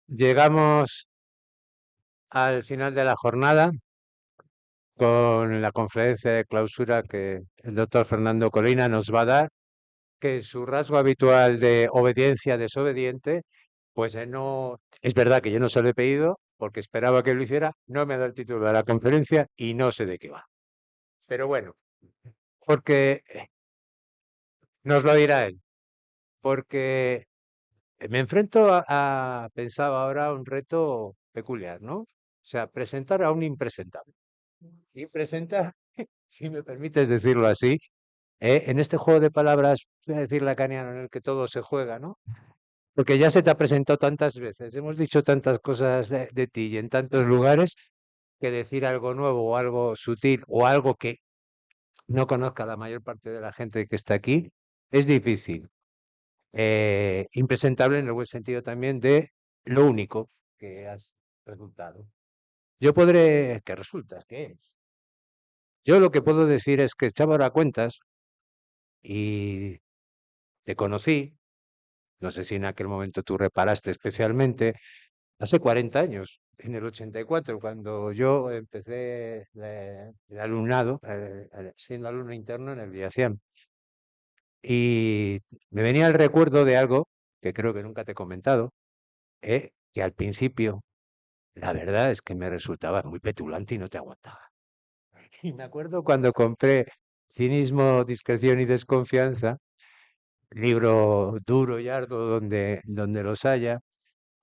Llegamos al final de la jornada con la conferencia de clausura que el doctor Fernando Colina nos va a dar, que su rasgo habitual de obediencia desobediente, pues no, es verdad que yo no se lo he pedido porque esperaba que lo hiciera, no me ha dado el título de la conferencia y no sé de qué va. Pero bueno, porque nos lo dirá él, porque me enfrento pensaba ahora, a un reto peculiar, ¿no? O sea, presentar a un impresentable. Y presentar, si me permites decirlo así, en este juego de palabras, voy a decir lacaniano, en el que todo se juega, ¿no? Porque ya se te ha presentado tantas veces, hemos dicho tantas cosas de ti y en tantos lugares, que decir algo nuevo o algo sutil o algo que no conozca la mayor parte de la gente que está aquí es difícil. Impresentable en el buen sentido también de lo único que has resultado. Yo podré, ¿qué resulta? ¿Qué es? Yo lo que puedo decir es que echaba ahora cuentas y te conocí, no sé si en aquel momento tú reparaste especialmente, hace 40 años, en el 84, cuando yo empecé el alumnado, siendo alumno interno en el Villacián. Y me venía el recuerdo de algo que creo que nunca te he comentado, que al principio la verdad es que me resultaba muy petulante y no te aguantaba. Y me acuerdo cuando compré Cinismo, Discreción y Desconfianza, libro duro y arduo donde los haya,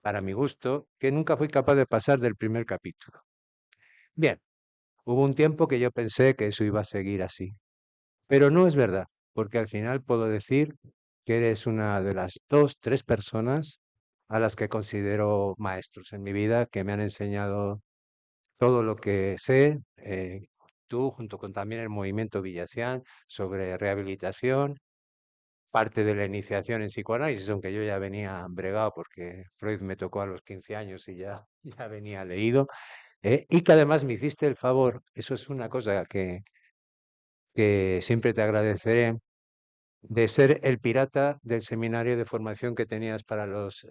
para mi gusto, que nunca fui capaz de pasar del primer capítulo. Bien, hubo un tiempo que yo pensé que eso iba a seguir así, pero no es verdad, porque al final puedo decir que eres una de las dos, tres personas a las que considero maestros en mi vida, que me han enseñado todo lo que sé, tú junto con también el movimiento Villacián sobre rehabilitación, parte de la iniciación en psicoanálisis, aunque yo ya venía bregado porque Freud me tocó a los 15 años y ya, ya venía leído, y que además me hiciste el favor, eso es una cosa que siempre te agradeceré, de ser el pirata del seminario de formación que tenías para los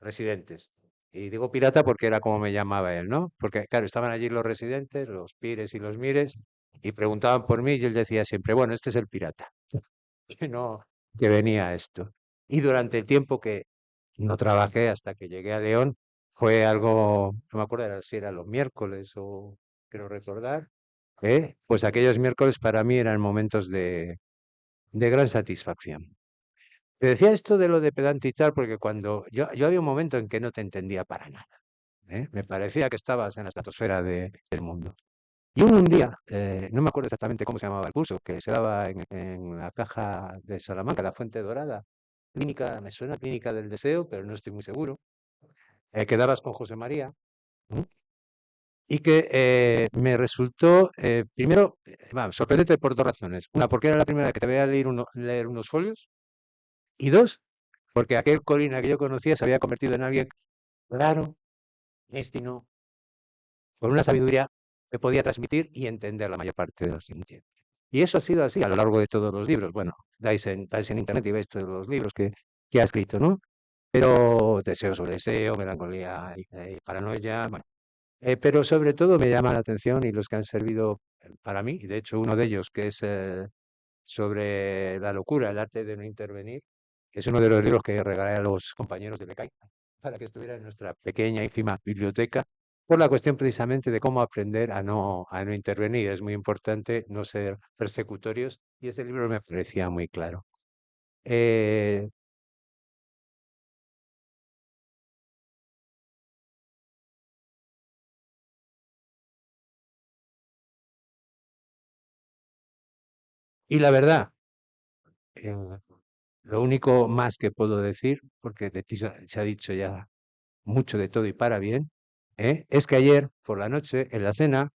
residentes. Y digo pirata porque era como me llamaba él, ¿no? Porque, claro, estaban allí los residentes, los pires y los mires, y preguntaban por mí y él decía siempre, bueno, este es el pirata, que no, que venía a esto. Y durante el tiempo que no trabajé hasta que llegué a León, fue algo, no me acuerdo si era los miércoles o quiero recordar, pues aquellos miércoles para mí eran momentos de gran satisfacción. Te decía esto de lo de pedantizar porque cuando yo había un momento en que no te entendía para nada, ¿eh? Me parecía que estabas en la estratosfera del mundo. Y hubo un día, no me acuerdo exactamente cómo se llamaba el curso, que se daba en la caja de Salamanca, la Fuente Dorada, clínica, me suena clínica del deseo, pero no estoy muy seguro, que dabas con José María, ¿no? Y que me resultó, primero, sorprendente por dos razones. Una, porque era la primera vez que te veía leer unos folios, y dos, porque aquel Colina que yo conocía se había convertido en alguien claro, prístino, con una sabiduría que podía transmitir y entender la mayor parte de los sentidos. Y eso ha sido así a lo largo de todos los libros. Bueno, dais en internet y veis todos los libros que ha escrito, ¿no? Pero Deseo sobre Deseo, Melancolía y Paranoia, bueno. Pero sobre todo me llama la atención y los que han servido para mí, y de hecho uno de ellos que es sobre la locura, el arte de no intervenir, es uno de los libros que regalé a los compañeros de Becai para que estuviera en nuestra pequeña, ínfima biblioteca, por la cuestión precisamente de cómo aprender a no intervenir. Es muy importante no ser persecutorios y ese libro me parecía muy claro. Eh, y la verdad, eh, lo único más que puedo decir, porque de ti se ha dicho ya mucho de todo y para bien, es que ayer por la noche, en la cena,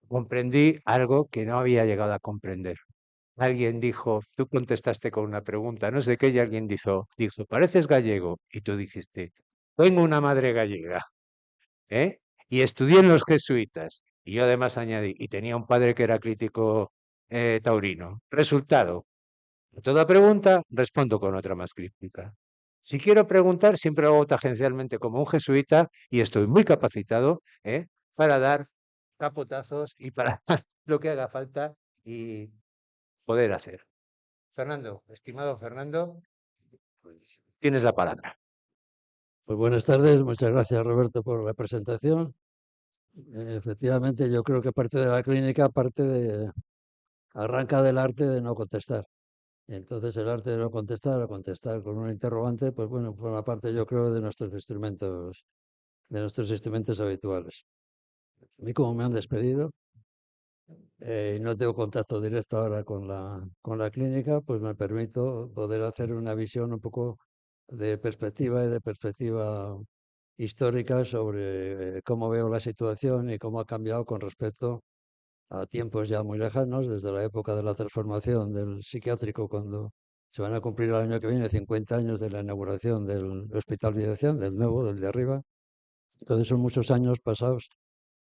comprendí algo que no había llegado a comprender. Alguien dijo, tú contestaste con una pregunta, no sé qué, y alguien dijo, pareces gallego. Y tú dijiste, tengo una madre gallega, ¿eh? Y estudié en los jesuitas. Y yo además añadí, y tenía un padre que era crítico taurino. Resultado, a toda pregunta respondo con otra más crítica. Si quiero preguntar, siempre lo hago tangencialmente como un jesuita y estoy muy capacitado, para dar capotazos y para lo que haga falta y poder hacer. Fernando, estimado Fernando, pues, tienes la palabra. Pues buenas tardes, muchas gracias Roberto por la presentación. Efectivamente, yo creo que parte de la clínica arranca del arte de no contestar. Entonces el arte de no contestar o contestar con un interrogante, pues bueno, forma parte yo creo de nuestros instrumentos habituales. A mí como me han despedido y no tengo contacto directo ahora con la clínica, pues me permito poder hacer una visión un poco de perspectiva y de perspectiva histórica sobre cómo veo la situación y cómo ha cambiado con respecto a tiempos ya muy lejanos, desde la época de la transformación del psiquiátrico, cuando se van a cumplir el año que viene 50 años de la inauguración del Hospital Videación, del nuevo, del de arriba. Entonces son muchos años pasados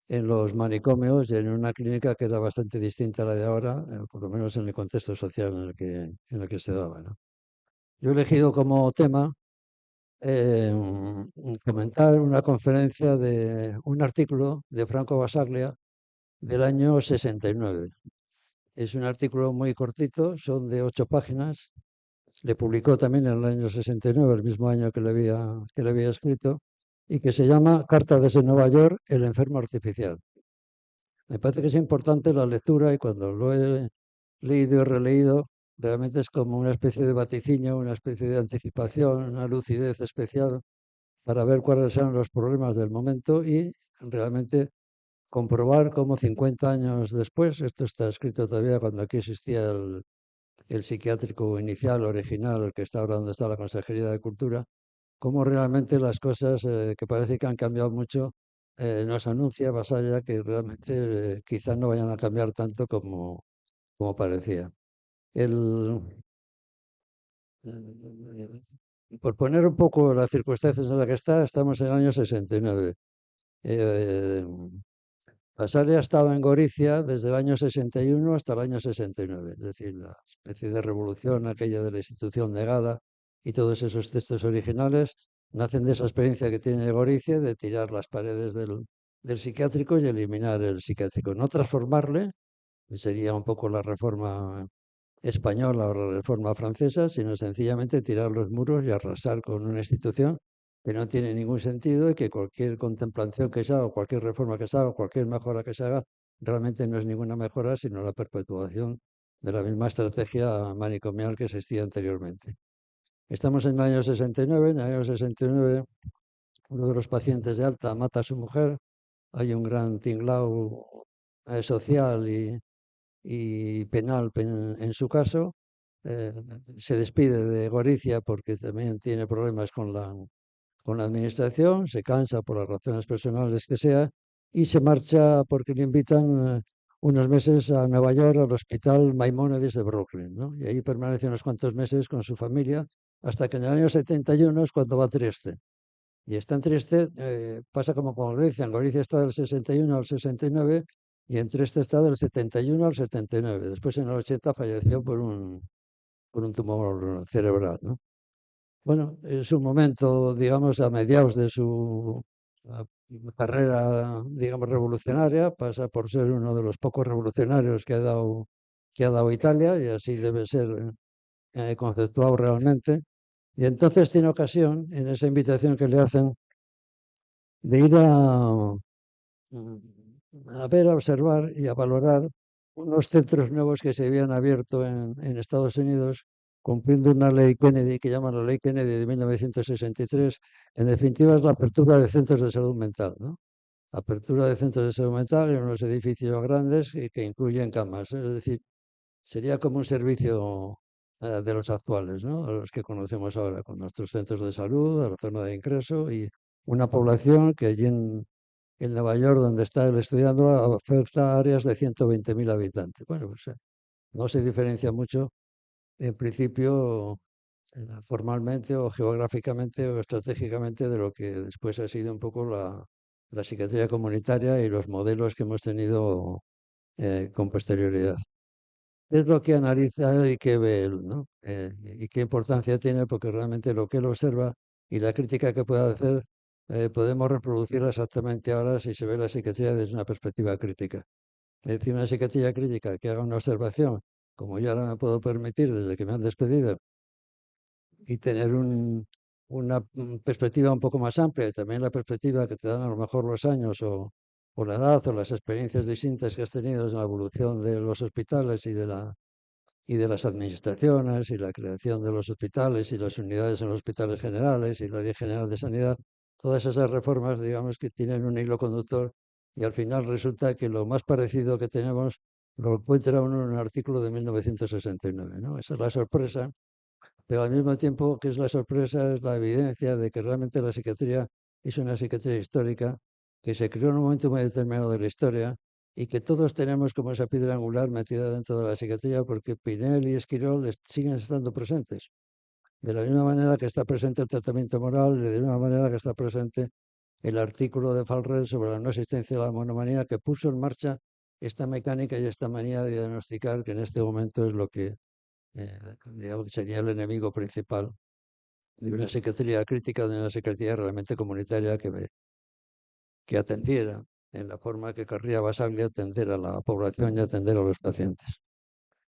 en los manicomios y en una clínica que era bastante distinta a la de ahora, por lo menos en el contexto social en el que se daba, ¿no? Yo he elegido como tema comentar una conferencia de un artículo de Franco Basaglia del año 69. Es un artículo muy cortito, son de 8 páginas. Le publicó también en el año 69, el mismo año que le había escrito, y que se llama Carta desde Nueva York, el enfermo artificial. Me parece que es importante la lectura y cuando lo he leído y releído, realmente es como una especie de vaticinio, una especie de anticipación, una lucidez especial para ver cuáles eran los problemas del momento y realmente comprobar cómo 50 años después, esto está escrito todavía cuando aquí existía el psiquiátrico inicial, original, el que está ahora donde está la Consejería de Cultura, cómo realmente las cosas que parece que han cambiado mucho, nos anuncia Basalla que realmente quizás no vayan a cambiar tanto como parecía. El, por poner un poco las circunstancias en las que estamos en el año 69. Basalla estaba en Goricia desde el año 61 hasta el año 69, es decir, la especie de revolución aquella de la institución negada y todos esos textos originales nacen de esa experiencia que tiene Goricia de tirar las paredes del psiquiátrico y eliminar el psiquiátrico, no transformarle, que sería un poco la reforma española o la reforma francesa, sino sencillamente tirar los muros y arrasar con una institución que no tiene ningún sentido y que cualquier contemplación que se haga, cualquier reforma que se haga, cualquier mejora que se haga, realmente no es ninguna mejora, sino la perpetuación de la misma estrategia manicomial que existía anteriormente. Estamos en el año 69, en el año 69 uno de los pacientes de alta mata a su mujer, hay un gran tinglao social y penal en su caso. eh, Se despide de Goricia porque también tiene problemas con la administración, se cansa por las razones personales que sea y se marcha porque le invitan unos meses a Nueva York al Hospital Maimónides de Brooklyn, ¿no? Y ahí permanece unos cuantos meses con su familia hasta que en el año 71 es cuando va a Trieste. Y es tan triste, pasa como con Galicia. En Galicia está del 61 al 69 y en Trieste está del 71 al 79. Después en el 80 falleció por un tumor cerebral, ¿no? Bueno, es un momento, digamos, a mediados de su ah, carrera, digamos, revolucionaria. Pasa por ser uno de los pocos revolucionarios que ha dado Italia y así debe ser conceptuado realmente. Y entonces tiene ocasión, en esa invitación que le hacen, de ir a ver, a observar y a valorar unos centros nuevos que se habían abierto en Estados Unidos, cumpliendo una ley Kennedy que llaman la ley Kennedy de 1963. En definitiva, es la apertura de centros de salud mental, ¿no? Apertura de centros de salud mental en unos edificios grandes y que incluyen camas. Es decir, sería como un servicio de los actuales, ¿no? A los que conocemos ahora, con nuestros centros de salud, a la zona de ingreso y una población que allí en Nueva York, donde está él estudiando, afecta a áreas de 120.000 habitantes. Bueno, pues no se diferencia mucho, en principio, formalmente o geográficamente o estratégicamente de lo que después ha sido un poco la psiquiatría comunitaria y los modelos que hemos tenido con posterioridad. es lo que analiza y que ve él, ¿no? Y qué importancia tiene, porque realmente lo que él observa y la crítica que puede hacer, podemos reproducirla exactamente ahora si se ve la psiquiatría desde una perspectiva crítica. Es decir, una psiquiatría crítica que haga una observación, como yo ahora me puedo permitir desde que me han despedido, y tener una perspectiva un poco más amplia, y también la perspectiva que te dan a lo mejor los años o la edad o las experiencias distintas que has tenido en la evolución de los hospitales y de las administraciones y la creación de los hospitales y las unidades en los hospitales generales y la Ley General de Sanidad, todas esas reformas, digamos que tienen un hilo conductor y al final resulta que lo más parecido que tenemos lo encuentra uno en un artículo de 1969, ¿no? Esa es la sorpresa, pero al mismo tiempo que es la sorpresa es la evidencia de que realmente la psiquiatría es una psiquiatría histórica que se creó en un momento muy determinado de la historia y que todos tenemos como esa piedra angular metida dentro de la psiquiatría porque Pinel y Esquirol siguen estando presentes. De la misma manera que está presente el tratamiento moral y de la misma manera que está presente el artículo de Falred sobre la no existencia de la monomanía que puso en marcha esta mecánica y esta manía de diagnosticar que en este momento es lo que digamos, sería el enemigo principal de una psiquiatría crítica, de una psiquiatría realmente comunitaria que atendiera en la forma que querría Basaglia atender a la población y atender a los pacientes.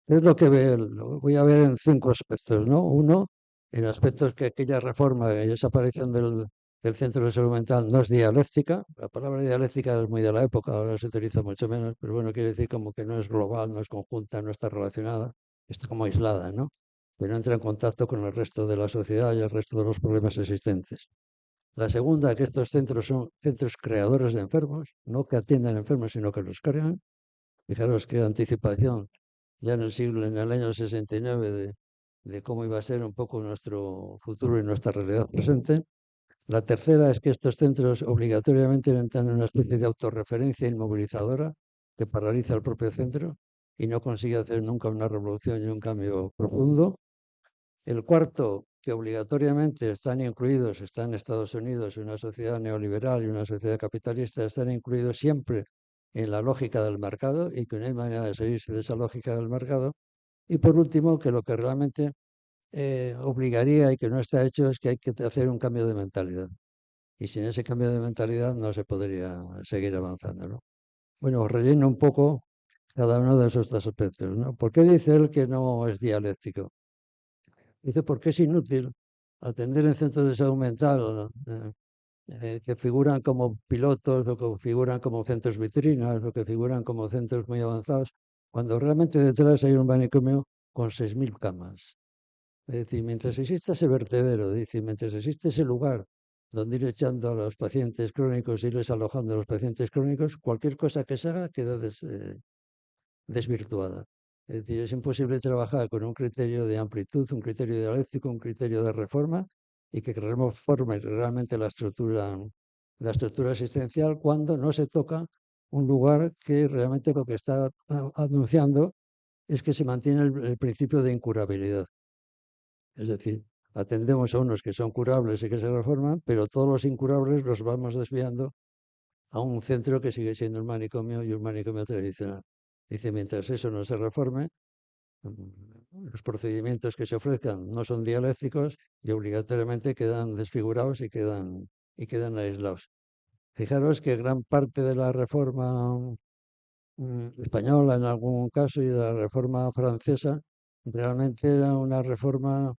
Es lo que lo voy a ver en 5 aspectos, ¿no? Uno, en aspectos que aquella reforma y esa aparición del centro de salud mental no es dialéctica. La palabra dialéctica es muy de la época, ahora se utiliza mucho menos, pero bueno, quiere decir como que no es global, no es conjunta, no está relacionada, está como aislada, ¿no? Que no entra en contacto con el resto de la sociedad y el resto de los problemas existentes. La segunda, que estos centros son centros creadores de enfermos, no que atiendan enfermos, sino que los crean. Fijaros qué anticipación ya en el año 69 de cómo iba a ser un poco nuestro futuro y nuestra realidad presente. La tercera es que estos centros obligatoriamente entran en una especie de autorreferencia inmovilizadora que paraliza el propio centro y no consigue hacer nunca una revolución y un cambio profundo. El cuarto, que obligatoriamente están incluidos, está en Estados Unidos, una sociedad neoliberal y una sociedad capitalista, están incluidos siempre en la lógica del mercado y que no hay manera de salirse de esa lógica del mercado. Y por último, que lo que realmente obligaría y que no está hecho es que hay que hacer un cambio de mentalidad. Y sin ese cambio de mentalidad no se podría seguir avanzando, ¿no? Bueno, relleno un poco cada uno de esos dos aspectos, ¿no? ¿Por qué dice él que no es dialéctico? Dice, porque es inútil atender en centros de salud mental que figuran como pilotos o que figuran como centros vitrinas o que figuran como centros muy avanzados, cuando realmente detrás hay un manicomio con 6.000 camas. Es decir, mientras exista ese vertedero, dice, mientras existe ese lugar donde ir echando a los pacientes crónicos, irles alojando a los pacientes crónicos, cualquier cosa que se haga queda desvirtuada. Es decir, es imposible trabajar con un criterio de amplitud, un criterio dialéctico, un criterio de reforma y que reforme realmente la estructura existencial cuando no se toca un lugar que realmente lo que está anunciando es que se mantiene el principio de incurabilidad. Es decir, atendemos a unos que son curables y que se reforman, pero todos los incurables los vamos desviando a un centro que sigue siendo un manicomio y un manicomio tradicional. Dice, mientras eso no se reforme, los procedimientos que se ofrezcan no son dialécticos y obligatoriamente quedan desfigurados y quedan aislados. Fijaros que gran parte de la reforma española en algún caso y de la reforma francesa realmente era una reforma.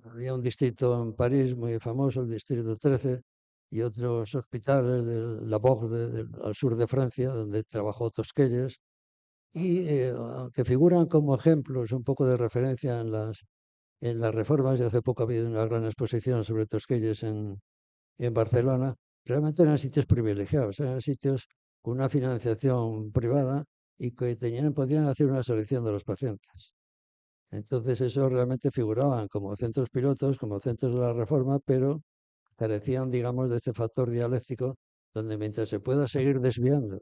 Había un distrito en París muy famoso, el distrito 13, y otros hospitales de la Bourg al sur de Francia, donde trabajó Tosquelles, y que figuran como ejemplos un poco de referencia en las reformas, y hace poco ha habido una gran exposición sobre Tosquelles en Barcelona, realmente eran sitios privilegiados, eran sitios con una financiación privada y que podían hacer una selección de los pacientes. Entonces eso realmente figuraban como centros pilotos, como centros de la reforma, pero carecían, digamos, de este factor dialéctico, donde mientras se pueda seguir desviando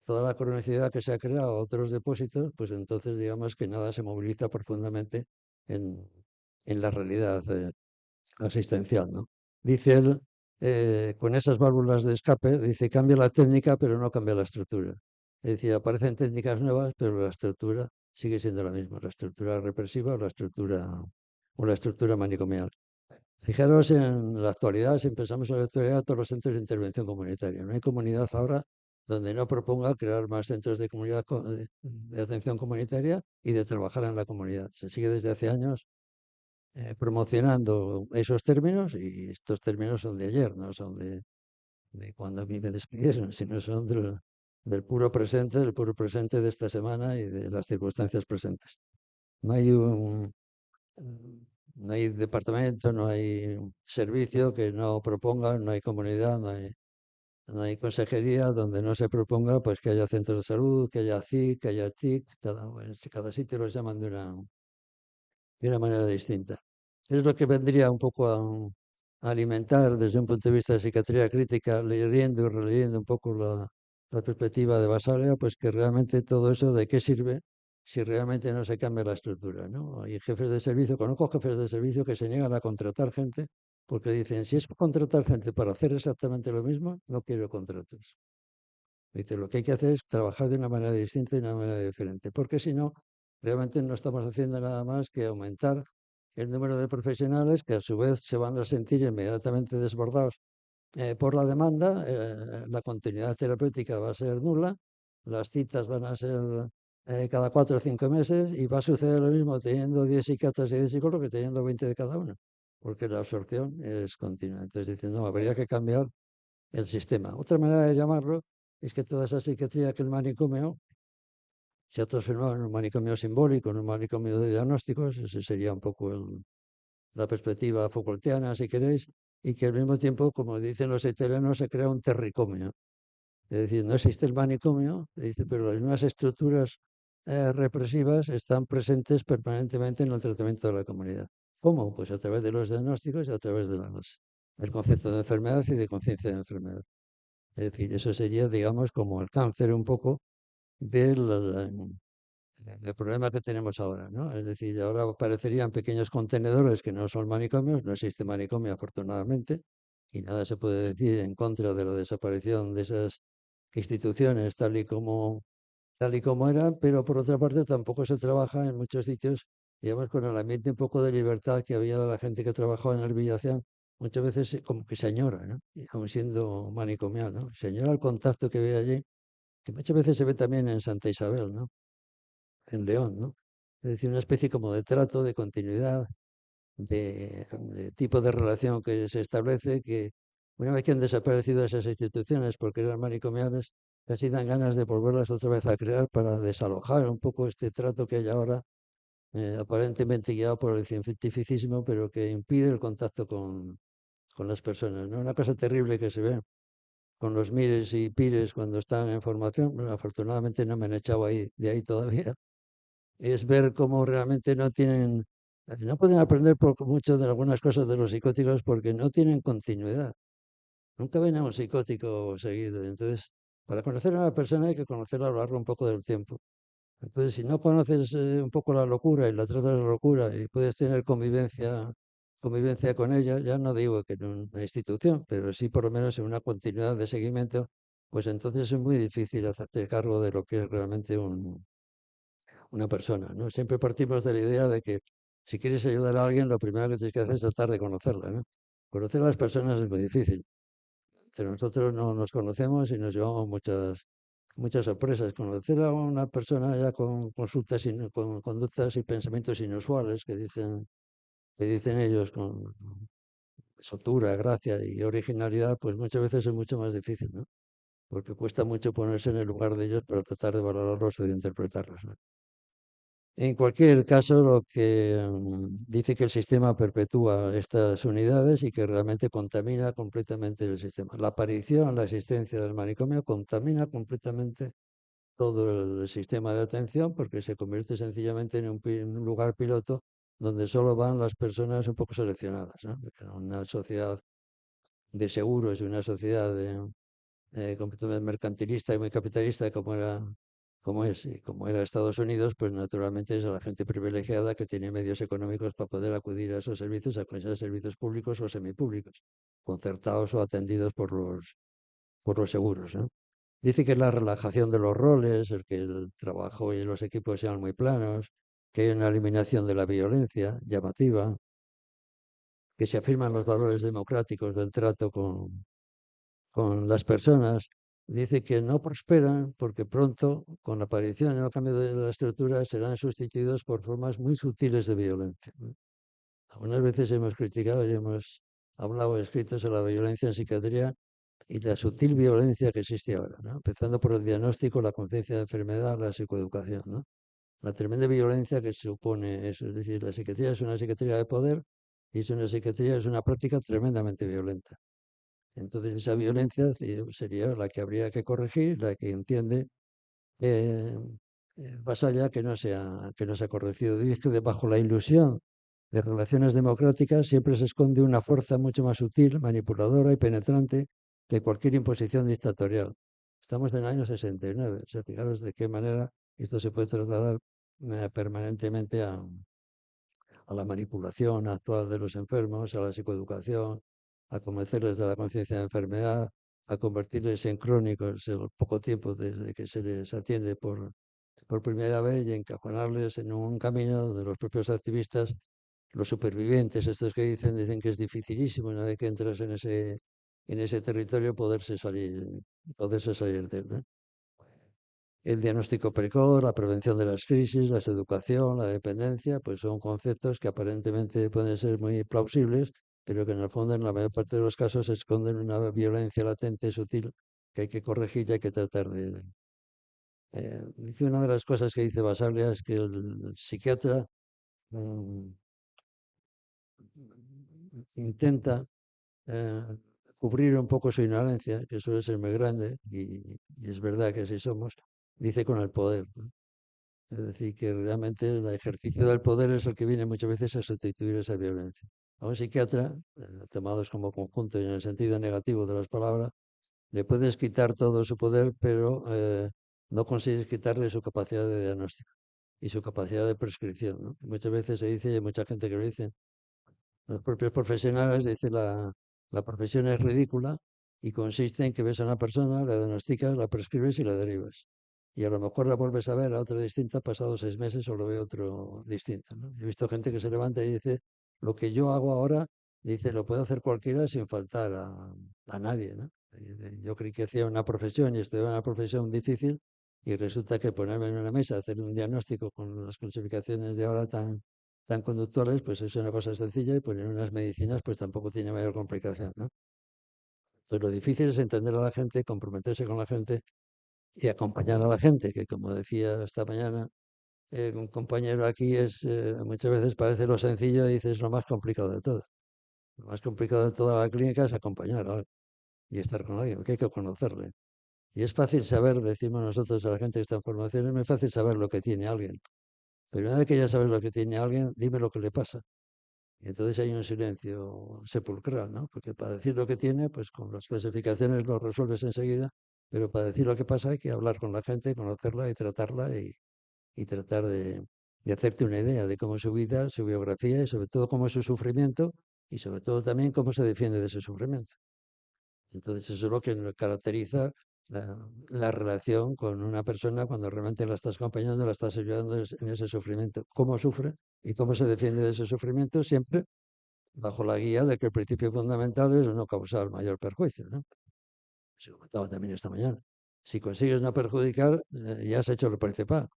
toda la cronicidad que se ha creado a otros depósitos, pues entonces digamos que nada se moviliza profundamente en, en la realidad asistencial, ¿no? Dice él, con esas válvulas de escape, dice, cambia la técnica, pero no cambia la estructura. Es decir, aparecen técnicas nuevas, pero la estructura sigue siendo la misma, la estructura represiva o la estructura manicomial. Fijaros en la actualidad, si pensamos en la actualidad, todos los centros de intervención comunitaria. No hay comunidad ahora donde no proponga crear más centros de comunidad de atención comunitaria y de trabajar en la comunidad. Se sigue desde hace años promocionando esos términos y estos términos son de ayer, no son de cuando a mí me despidieron, sino son del puro presente de esta semana y de las circunstancias presentes. No hay no hay departamento, no hay servicio que no proponga, no hay comunidad, no hay consejería donde no se proponga pues que haya centros de salud, que haya CIC, que haya TIC, cada sitio los llaman de una manera distinta. Es lo que vendría un poco a alimentar desde un punto de vista de psiquiatría crítica, leyendo y releyendo un poco la perspectiva de Basaglia, pues que realmente todo eso de qué sirve si realmente no se cambia la estructura, ¿no? Hay jefes de servicio, conozco jefes de servicio que se niegan a contratar gente porque dicen, si es contratar gente para hacer exactamente lo mismo, no quiero contratos. Dice, lo que hay que hacer es trabajar de una manera distinta y de una manera diferente, porque si no, realmente no estamos haciendo nada más que aumentar el número de profesionales que a su vez se van a sentir inmediatamente desbordados por la demanda, la continuidad terapéutica va a ser nula, las citas van a ser cada 4 o 5 meses y va a suceder lo mismo teniendo 10 psiquiatras y 10 psicólogos que teniendo 20 de cada uno, porque la absorción es continua. Entonces dicen, no, habría que cambiar el sistema. Otra manera de llamarlo es que toda esa psiquiatría que el manicomio se ha transformado en un manicomio simbólico, en un manicomio de diagnósticos, ese sería un poco la perspectiva Foucaultiana, si queréis, y que al mismo tiempo, como dicen los italianos, se crea un terricomio. Es decir, no existe el manicomio, dice, pero las mismas estructuras represivas están presentes permanentemente en el tratamiento de la comunidad. ¿Cómo? Pues a través de los diagnósticos y a través del concepto de enfermedad y de conciencia de enfermedad. Es decir, eso sería, digamos, como el cáncer un poco del problema que tenemos ahora, ¿no? Es decir, ahora aparecerían pequeños contenedores que no son manicomios, no existe manicomio afortunadamente, y nada se puede decir en contra de la desaparición de esas instituciones tal y como eran, pero por otra parte tampoco se trabaja en muchos sitios, digamos, con el ambiente un poco de libertad que había de la gente que trabajó en el Villacián, muchas veces como que se añora, ¿no? Y aun siendo manicomial, ¿no? Se añora el contacto que ve allí, que muchas veces se ve también en Santa Isabel, ¿no? En León, ¿no? Es decir, una especie como de trato, de continuidad, de tipo de relación que se establece, que una vez que han desaparecido esas instituciones porque eran manicomiales, casi dan ganas de volverlas otra vez a crear para desalojar un poco este trato que hay ahora, aparentemente guiado por el cientificismo, pero que impide el contacto con las personas, ¿no? Una cosa terrible que se ve con los mires y pires cuando están en formación, bueno, afortunadamente no me han echado de ahí todavía, es ver cómo realmente no pueden aprender por mucho de algunas cosas de los psicóticos porque no tienen continuidad. Nunca ven a un psicótico seguido. Entonces, para conocer a una persona hay que conocerla a lo largo un poco del tiempo. Entonces, si no conoces un poco la locura y la tratas de la locura y puedes tener convivencia con ella, ya no digo que en una institución, pero sí por lo menos en una continuidad de seguimiento, pues entonces es muy difícil hacerte cargo de lo que es realmente una persona, ¿no? Siempre partimos de la idea de que si quieres ayudar a alguien, lo primero que tienes que hacer es tratar de conocerla, ¿no? Conocer a las personas es muy difícil. Entre nosotros no nos conocemos y nos llevamos muchas sorpresas. Conocer a una persona ya con con conductas y pensamientos inusuales que dicen ellos con soltura, gracia y originalidad, pues muchas veces es mucho más difícil, ¿no? Porque cuesta mucho ponerse en el lugar de ellos para tratar de valorarlos o de interpretarlos, ¿no? En cualquier caso, lo que dice que el sistema perpetúa estas unidades y que realmente contamina completamente el sistema. La aparición, la existencia del manicomio contamina completamente todo el sistema de atención porque se convierte sencillamente en un lugar piloto donde solo van las personas un poco seleccionadas, ¿no? Porque en una sociedad de seguros y una sociedad completamente mercantilista y muy capitalista como era Estados Unidos, pues naturalmente es a la gente privilegiada que tiene medios económicos para poder acudir a esos servicios, a esos servicios públicos o semipúblicos, concertados o atendidos por los seguros, ¿no? Dice que es la relajación de los roles, el que el trabajo y los equipos sean muy planos, que hay una eliminación de la violencia llamativa, que se afirman los valores democráticos del trato con las personas. Dice que no prosperan porque pronto, con la aparición y el cambio de la estructura, serán sustituidos por formas muy sutiles de violencia, ¿no? Algunas veces hemos criticado y hemos hablado, escrito sobre la violencia en psiquiatría y la sutil violencia que existe ahora, ¿no? Empezando por el diagnóstico, la conciencia de enfermedad, la psicoeducación, ¿no? La tremenda violencia que supone eso. Es decir, la psiquiatría es una psiquiatría de poder y es una psiquiatría, es una práctica tremendamente violenta. Entonces, esa violencia sería la que habría que corregir, la que entiende eh, Basalla que no se ha corregido. Dice que bajo la ilusión de relaciones democráticas siempre se esconde una fuerza mucho más sutil, manipuladora y penetrante que cualquier imposición dictatorial. Estamos en el año 69, o sea, fijaros de qué manera esto se puede trasladar permanentemente a la manipulación actual de los enfermos, a la psicoeducación, a convencerles de la conciencia de enfermedad, a convertirles en crónicos en poco tiempo desde que se les atiende por primera vez y encajonarles en un camino de los propios activistas, los supervivientes, estos que dicen que es dificilísimo una vez que entras en ese territorio poderse salir de él, ¿no? El diagnóstico precoz, la prevención de las crisis, la educación, la dependencia, pues son conceptos que aparentemente pueden ser muy plausibles, pero que en el fondo, en la mayor parte de los casos, esconden una violencia latente, sutil, que hay que corregir y hay que tratar de... dice una de las cosas que dice Basaglia es que el psiquiatra mm, intenta eh, cubrir un poco su ignorancia, que suele ser muy grande, y es verdad que así somos, dice con el poder, ¿no? Es decir, que realmente el ejercicio del poder es el que viene muchas veces a sustituir esa violencia. A un psiquiatra, tomados como conjunto y en el sentido negativo de las palabras, le puedes quitar todo su poder, pero no consigues quitarle su capacidad de diagnóstico y su capacidad de prescripción, ¿no? Muchas veces se dice, y hay mucha gente que lo dice, los propios profesionales dicen la profesión es ridícula y consiste en que ves a una persona, la diagnosticas, la prescribes y la derivas. Y a lo mejor la vuelves a ver a otra distinta pasados 6 meses o lo ve otro distinto, ¿no? He visto gente que se levanta y dice, lo que yo hago ahora, dice, lo puede hacer cualquiera sin faltar a nadie, ¿no? Yo creí que hacía una profesión y estudiaba una profesión difícil y resulta que ponerme en una mesa, hacer un diagnóstico con las clasificaciones de ahora tan conductuales, pues es una cosa sencilla y poner unas medicinas pues tampoco tiene mayor complicación, ¿no? Entonces lo difícil es entender a la gente, comprometerse con la gente y acompañar a la gente, que como decía esta mañana un compañero aquí, muchas veces parece lo sencillo y dices lo más complicado de todo. Lo más complicado de toda la clínica es acompañar a alguien y estar con alguien, que hay que conocerle. Y es fácil saber, decimos nosotros a la gente que está en formación, es muy fácil saber lo que tiene alguien. Pero una vez que ya sabes lo que tiene alguien, dime lo que le pasa. Y entonces hay un silencio sepulcral, ¿no? Porque para decir lo que tiene, pues con las clasificaciones lo resuelves enseguida, pero para decir lo que pasa hay que hablar con la gente, conocerla y tratarla y tratar de hacerte una idea de cómo es su vida, su biografía y sobre todo cómo es su sufrimiento y sobre todo también cómo se defiende de ese sufrimiento. Entonces eso es lo que caracteriza la relación con una persona cuando realmente la estás acompañando, la estás ayudando en ese sufrimiento. Cómo sufre y cómo se defiende de ese sufrimiento siempre bajo la guía de que el principio fundamental es no causar mayor perjuicio, ¿no? Se lo contaba también esta mañana. Si consigues no perjudicar, ya has hecho lo principal.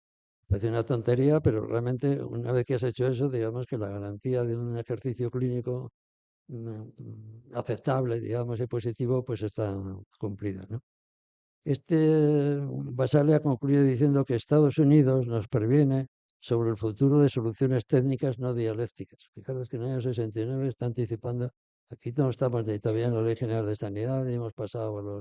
Parece una tontería, pero realmente una vez que has hecho eso, digamos que la garantía de un ejercicio clínico aceptable, digamos, y positivo, pues está cumplida, ¿no? Basale concluye diciendo que Estados Unidos nos previene sobre el futuro de soluciones técnicas no dialécticas. Fijaros que en el año 69 está anticipando, aquí no estamos todavía en la Ley General de Sanidad y hemos pasado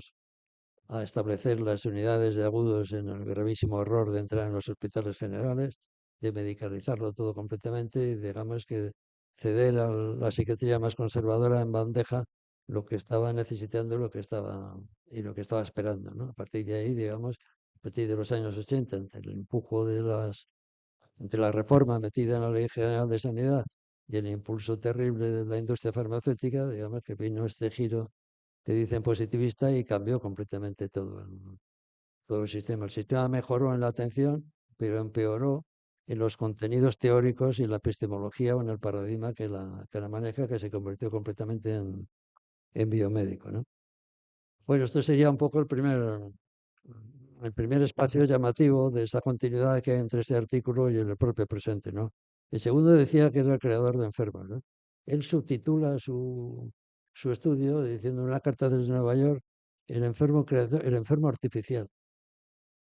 a establecer las unidades de agudos en el gravísimo error de entrar en los hospitales generales, de medicalizarlo todo completamente y digamos que ceder a la psiquiatría más conservadora en bandeja lo que estaba necesitando y lo que estaba esperando, ¿no? A partir de ahí, digamos, a partir de los años 80, entre el empujo entre la reforma metida en la Ley General de Sanidad y el impulso terrible de la industria farmacéutica, digamos que vino este giro que dicen positivista y cambió completamente todo. todo el sistema. El sistema mejoró en la atención, pero empeoró en los contenidos teóricos y la epistemología o en el paradigma que la maneja, que se convirtió completamente en biomédico, ¿no? Bueno, esto sería un poco el primer espacio llamativo de esa continuidad que hay entre este artículo y el propio presente, ¿no? El segundo decía que era el creador de enfermos, ¿no? Él subtitula su estudio diciendo en una carta desde Nueva York, el enfermo creador, el enfermo artificial.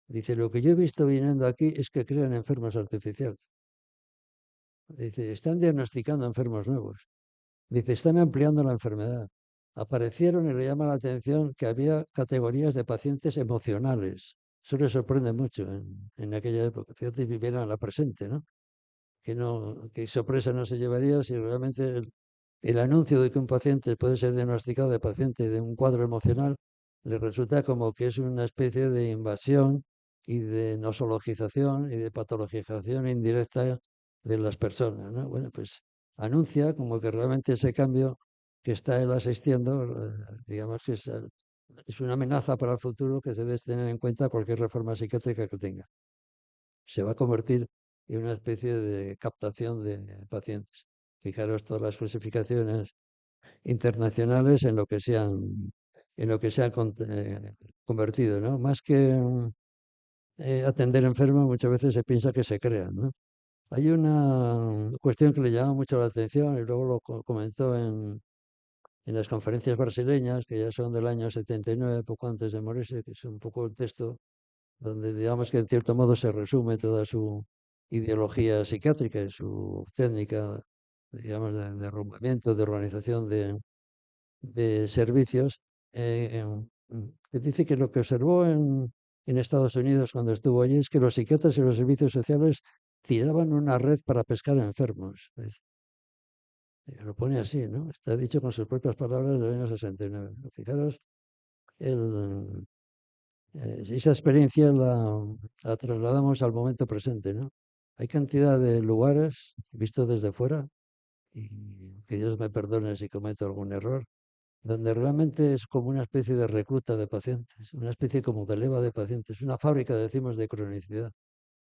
Dice, lo que yo he visto viniendo aquí es que crean enfermos artificiales. Dice, están diagnosticando enfermos nuevos. Dice, están ampliando la enfermedad. Aparecieron y le llama la atención que había categorías de pacientes emocionales. Eso le sorprende mucho en aquella época. Fíjate, viviera la presente, ¿no? Qué sorpresa no se llevaría si realmente el anuncio de que un paciente puede ser diagnosticado de paciente de un cuadro emocional le resulta como que es una especie de invasión y de nosologización y de patologización indirecta de las personas, ¿no? Bueno, pues anuncia como que realmente ese cambio que está él asistiendo, digamos que es una amenaza para el futuro que se debe tener en cuenta cualquier reforma psiquiátrica que tenga. Se va a convertir en una especie de captación de pacientes. Fijaros todas las clasificaciones internacionales en lo que se han convertido, ¿no? Más que atender enfermos, muchas veces se piensa que se crean, ¿no? Hay una cuestión que le llama mucho la atención y luego lo comentó en las conferencias brasileñas, que ya son del año 79, poco antes de morirse, que es un poco el texto donde digamos que en cierto modo se resume toda su ideología psiquiátrica y su técnica, digamos, de derrumbamiento, de organización de servicios, que dice que lo que observó en Estados Unidos cuando estuvo allí es que los psiquiatras y los servicios sociales tiraban una red para pescar enfermos. Lo pone así, ¿no? Está dicho con sus propias palabras del año 69. Fijaros, esa experiencia la trasladamos al momento presente, ¿no? Hay cantidad de lugares, visto desde fuera, y que Dios me perdone si cometo algún error, donde realmente es como una especie de recluta de pacientes, una especie como de leva de pacientes, una fábrica, decimos, de cronicidad.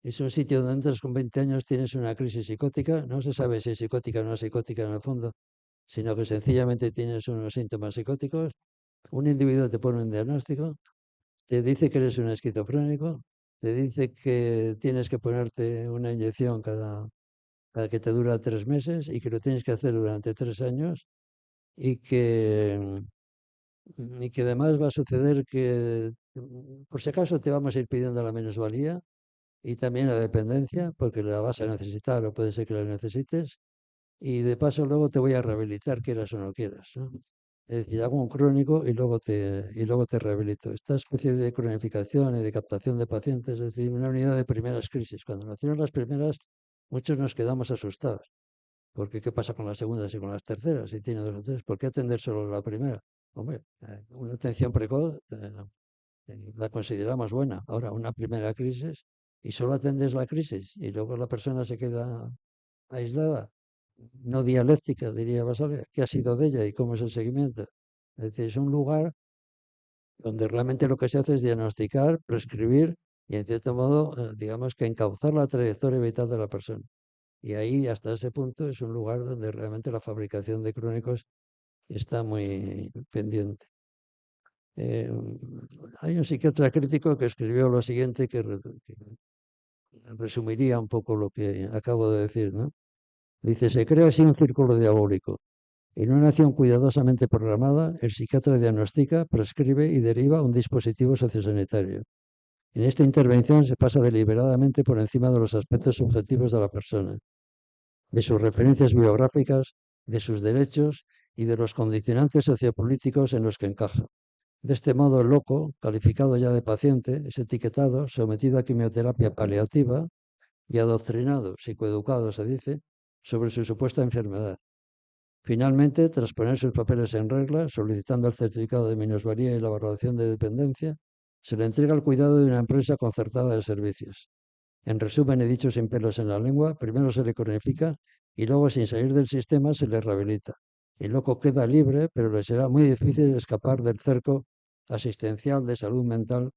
Es un sitio donde entras con 20 años, tienes una crisis psicótica, no se sabe si es psicótica o no es psicótica en el fondo, sino que sencillamente tienes unos síntomas psicóticos, un individuo te pone un diagnóstico, te dice que eres un esquizofrénico, te dice que tienes que ponerte una inyección cada que te dura 3 meses y que lo tienes que hacer durante 3 años y que además va a suceder que por si acaso te vamos a ir pidiendo la minusvalía y también la dependencia, porque la vas a necesitar o puede ser que la necesites, y de paso luego te voy a rehabilitar, quieras o no quieras, ¿no? Es decir, hago un crónico y luego te rehabilito. Esta especie de cronificación y de captación de pacientes, es decir, una unidad de primeras crisis. Cuando nacieron las primeras, muchos nos quedamos asustados. Porque ¿qué pasa con las segundas y con las terceras? Si tiene dos o tres, ¿por qué atender solo la primera? Hombre, una atención precoz la consideramos buena. Ahora, una primera crisis y solo atendes la crisis y luego la persona se queda aislada, no dialéctica, diría Basile, qué ha sido de ella y cómo es el seguimiento. Es decir, es un lugar donde realmente lo que se hace es diagnosticar, prescribir y, en cierto modo, digamos que encauzar la trayectoria vital de la persona. Y ahí, hasta ese punto, es un lugar donde realmente la fabricación de crónicos está muy pendiente. Eh, Hay un psiquiatra crítico que escribió lo siguiente, que resumiría un poco lo que acabo de decir, ¿no? Dice, se crea así un círculo diabólico. En una acción cuidadosamente programada, el psiquiatra diagnostica, prescribe y deriva un dispositivo sociosanitario. En esta intervención se pasa deliberadamente por encima de los aspectos subjetivos de la persona, de sus referencias biográficas, de sus derechos y de los condicionantes sociopolíticos en los que encaja. De este modo, el loco, calificado ya de paciente, es etiquetado, sometido a quimioterapia paliativa y adoctrinado, psicoeducado se dice, sobre su supuesta enfermedad. Finalmente, tras poner sus papeles en regla, solicitando el certificado de minusvalía y la valoración de dependencia, se le entrega el cuidado de una empresa concertada de servicios. En resumen, he dicho sin pelos en la lengua, primero se le cronifica y luego, sin salir del sistema, se le rehabilita. El loco queda libre, pero le será muy difícil escapar del cerco asistencial de salud mental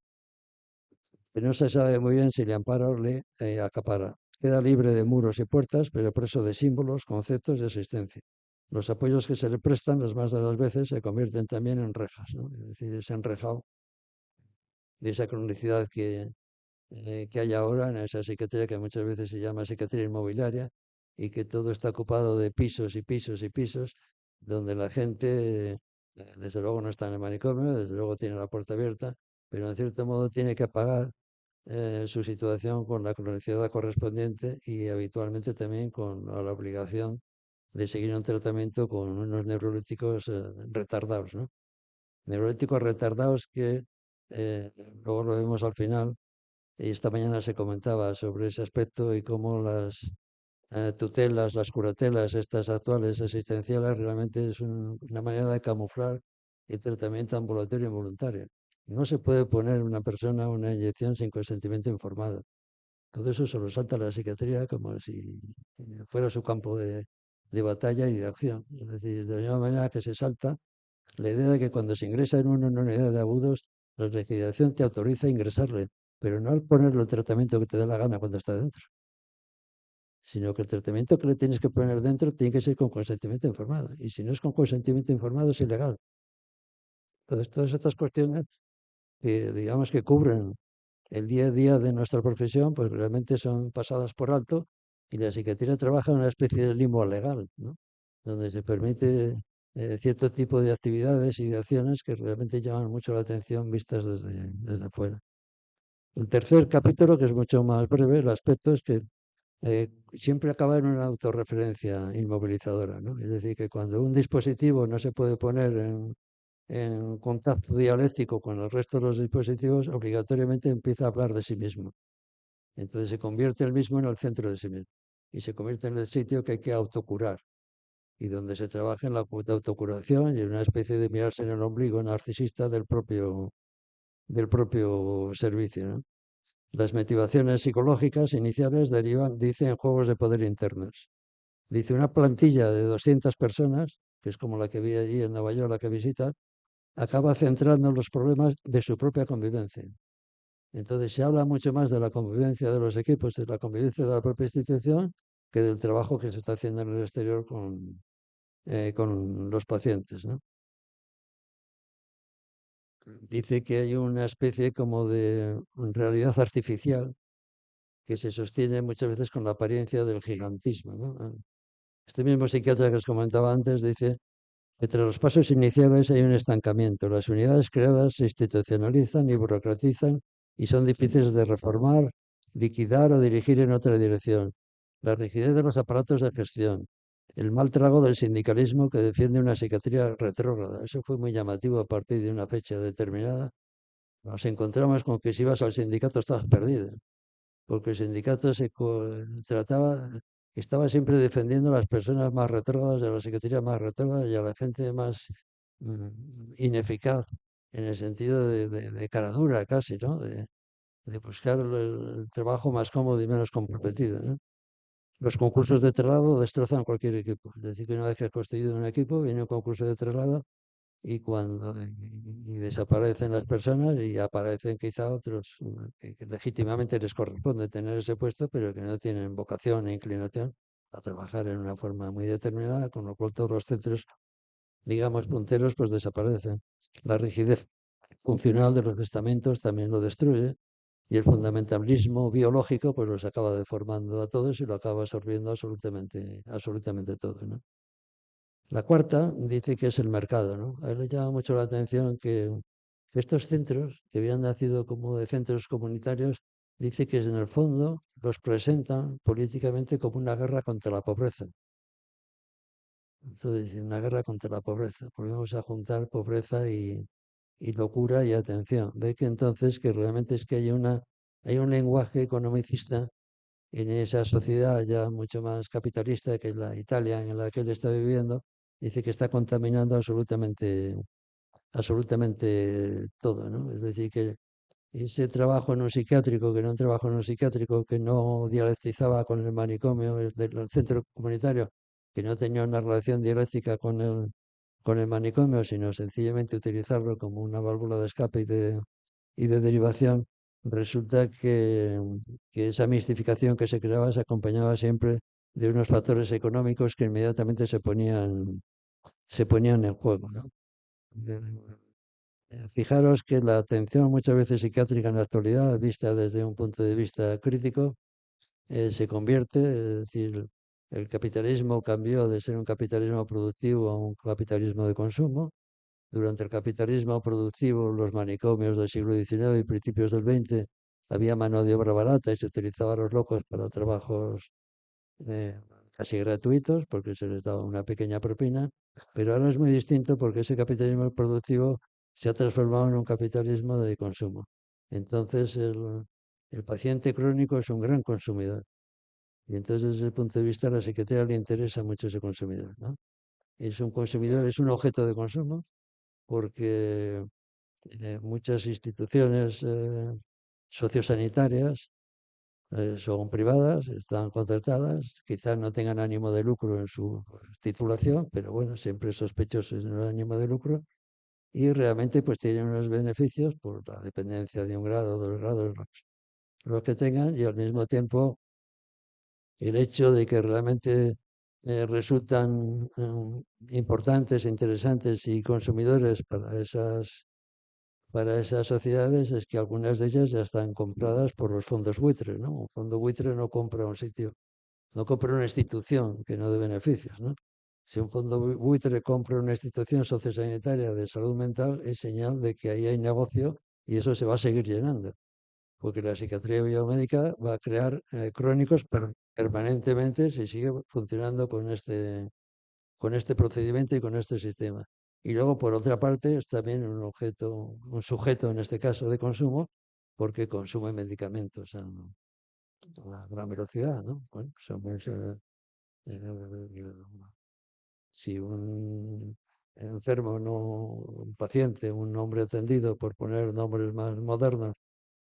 pero no se sabe muy bien si le ampara o le acapara. Queda libre de muros y puertas, pero preso de símbolos, conceptos de existencia. Los apoyos que se le prestan, las más de las veces, se convierten también en rejas, ¿no? Es decir, ese enrejado de esa cronicidad que hay ahora en esa psiquiatría que muchas veces se llama psiquiatría inmobiliaria y que todo está ocupado de pisos y pisos y pisos, donde la gente, desde luego no está en el manicomio, desde luego tiene la puerta abierta, pero en cierto modo tiene que pagar su situación con la cronicidad correspondiente y habitualmente también con la obligación de seguir un tratamiento con unos neurolíticos retardados, ¿no? Neurolíticos retardados que luego lo vemos al final, y esta mañana se comentaba sobre ese aspecto y cómo las tutelas, las curatelas, estas actuales asistenciales, realmente es una manera de camuflar el tratamiento ambulatorio involuntario. No se puede poner una persona una inyección sin consentimiento informado. Todo eso se lo salta a la psiquiatría como si fuera su campo de batalla y de acción. Es decir, de la misma manera que se salta la idea de que cuando se ingresa en una unidad de agudos, la legislación te autoriza a ingresarle, pero no al ponerle el tratamiento que te dé la gana cuando está dentro, sino que el tratamiento que le tienes que poner dentro tiene que ser con consentimiento informado. Y si no es con consentimiento informado, es ilegal. Entonces, todas estas cuestiones que digamos que cubren el día a día de nuestra profesión, pues realmente son pasadas por alto y la psiquiatría trabaja en una especie de limbo legal, ¿no? Donde se permite cierto tipo de actividades y de acciones que realmente llaman mucho la atención vistas desde fuera. El tercer capítulo, que es mucho más breve, el aspecto es que siempre acaba en una autorreferencia inmovilizadora, ¿no? Es decir, que cuando un dispositivo no se puede poner en contacto dialéctico con el resto de los dispositivos, obligatoriamente empieza a hablar de sí mismo. Entonces se convierte el mismo en el centro de sí mismo y se convierte en el sitio que hay que autocurar y donde se trabaja en la autocuración y en una especie de mirarse en el ombligo narcisista del propio servicio, ¿no? Las motivaciones psicológicas iniciales derivan, dice, en juegos de poder internos. Dice, una plantilla de 200 personas, que es como la que vi allí en Nueva York, la que visita, acaba centrando los problemas de su propia convivencia. Entonces se habla mucho más de la convivencia de los equipos, de la convivencia de la propia institución, que del trabajo que se está haciendo en el exterior con los pacientes, ¿no? Dice que hay una especie como de realidad artificial que se sostiene muchas veces con la apariencia del gigantismo, ¿no? Este mismo psiquiatra que os comentaba antes dice: entre los pasos iniciales hay un estancamiento. Las unidades creadas se institucionalizan y burocratizan y son difíciles de reformar, liquidar o dirigir en otra dirección. La rigidez de los aparatos de gestión, el mal trago del sindicalismo que defiende una psiquiatría retrógrada. Eso fue muy llamativo a partir de una fecha determinada. Nos encontramos con que si ibas al sindicato estabas perdido, porque el sindicato trataba, estaba siempre defendiendo a las personas más retrógradas, a la psiquiatría más retrógrada y a la gente más ineficaz, en el sentido de cara dura casi, ¿no? De buscar el trabajo más cómodo y menos comprometido, ¿no? Los concursos de traslado destrozan cualquier equipo. Es decir, que una vez que has construido un equipo, viene un concurso de traslado y desaparecen las personas y aparecen quizá otros que legítimamente les corresponde tener ese puesto, pero que no tienen vocación e inclinación a trabajar en una forma muy determinada, con lo cual todos los centros, digamos, punteros, pues desaparecen. La rigidez funcional de los estamentos también lo destruye y el fundamentalismo biológico pues los acaba deformando a todos y lo acaba absorbiendo absolutamente, absolutamente todo, ¿no? La cuarta dice que es el mercado, ¿no? A él le llama mucho la atención que estos centros, que habían nacido como de centros comunitarios, dice que en el fondo los presentan políticamente como una guerra contra la pobreza. Entonces, dice, una guerra contra la pobreza. Volvemos a juntar pobreza y locura y atención. Ve que entonces que realmente es que hay un lenguaje economicista en esa sociedad ya mucho más capitalista que la Italia en la que él está viviendo, dice que está contaminando absolutamente, absolutamente todo, ¿no? Es decir, que ese trabajo en un psiquiátrico, que era un trabajo en un psiquiátrico que no dialectizaba con el manicomio del centro comunitario, que no tenía una relación dialéctica con el manicomio, sino sencillamente utilizarlo como una válvula de escape y de derivación, resulta que esa mistificación que se creaba se acompañaba siempre de unos factores económicos que inmediatamente se ponían en juego, ¿no? Fijaros que la atención muchas veces psiquiátrica en la actualidad, vista desde un punto de vista crítico, se convierte, es decir, el capitalismo cambió de ser un capitalismo productivo a un capitalismo de consumo. Durante el capitalismo productivo, los manicomios del siglo XIX y principios del XX, había mano de obra barata y se utilizaba a los locos para trabajos eh, casi gratuitos porque se les daba una pequeña propina, pero ahora es muy distinto porque ese capitalismo productivo se ha transformado en un capitalismo de consumo. Entonces el paciente crónico es un gran consumidor y entonces desde ese punto de vista a la psiquiatría le interesa mucho ese consumidor, ¿no? Es un consumidor, es un objeto de consumo porque muchas instituciones sociosanitarias son privadas, están concertadas, quizás no tengan ánimo de lucro en su titulación, pero bueno, siempre sospechosos de ánimo de lucro y realmente pues tienen unos beneficios por la dependencia de un grado, 2 grados, los que tengan y al mismo tiempo el hecho de que realmente resultan importantes, interesantes y consumidores para esas sociedades es que algunas de ellas ya están compradas por los fondos buitres, ¿no? Un fondo buitre no compra un sitio, no compra una institución que no dé beneficios, ¿no? Si un fondo buitre compra una institución sociosanitaria de salud mental, es señal de que ahí hay negocio y eso se va a seguir llenando, porque la psiquiatría biomédica va a crear crónicos permanentemente si sigue funcionando con este procedimiento y con este sistema. Y luego, por otra parte, es también un objeto, un sujeto en este caso de consumo, porque consume medicamentos a una gran velocidad, ¿no? Bueno, somos, eh, si un enfermo, no, un paciente, un hombre atendido, por poner nombres más modernos,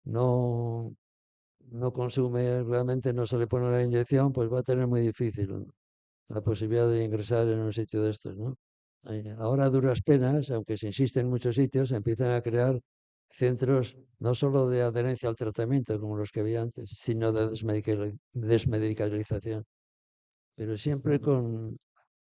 no, no consume realmente, no se le pone la inyección, pues va a tener muy difícil la posibilidad de ingresar en un sitio de estos, ¿no? Ahora a duras penas, aunque se insiste en muchos sitios, se empiezan a crear centros no solo de adherencia al tratamiento como los que había antes, sino de desmedicalización, pero siempre con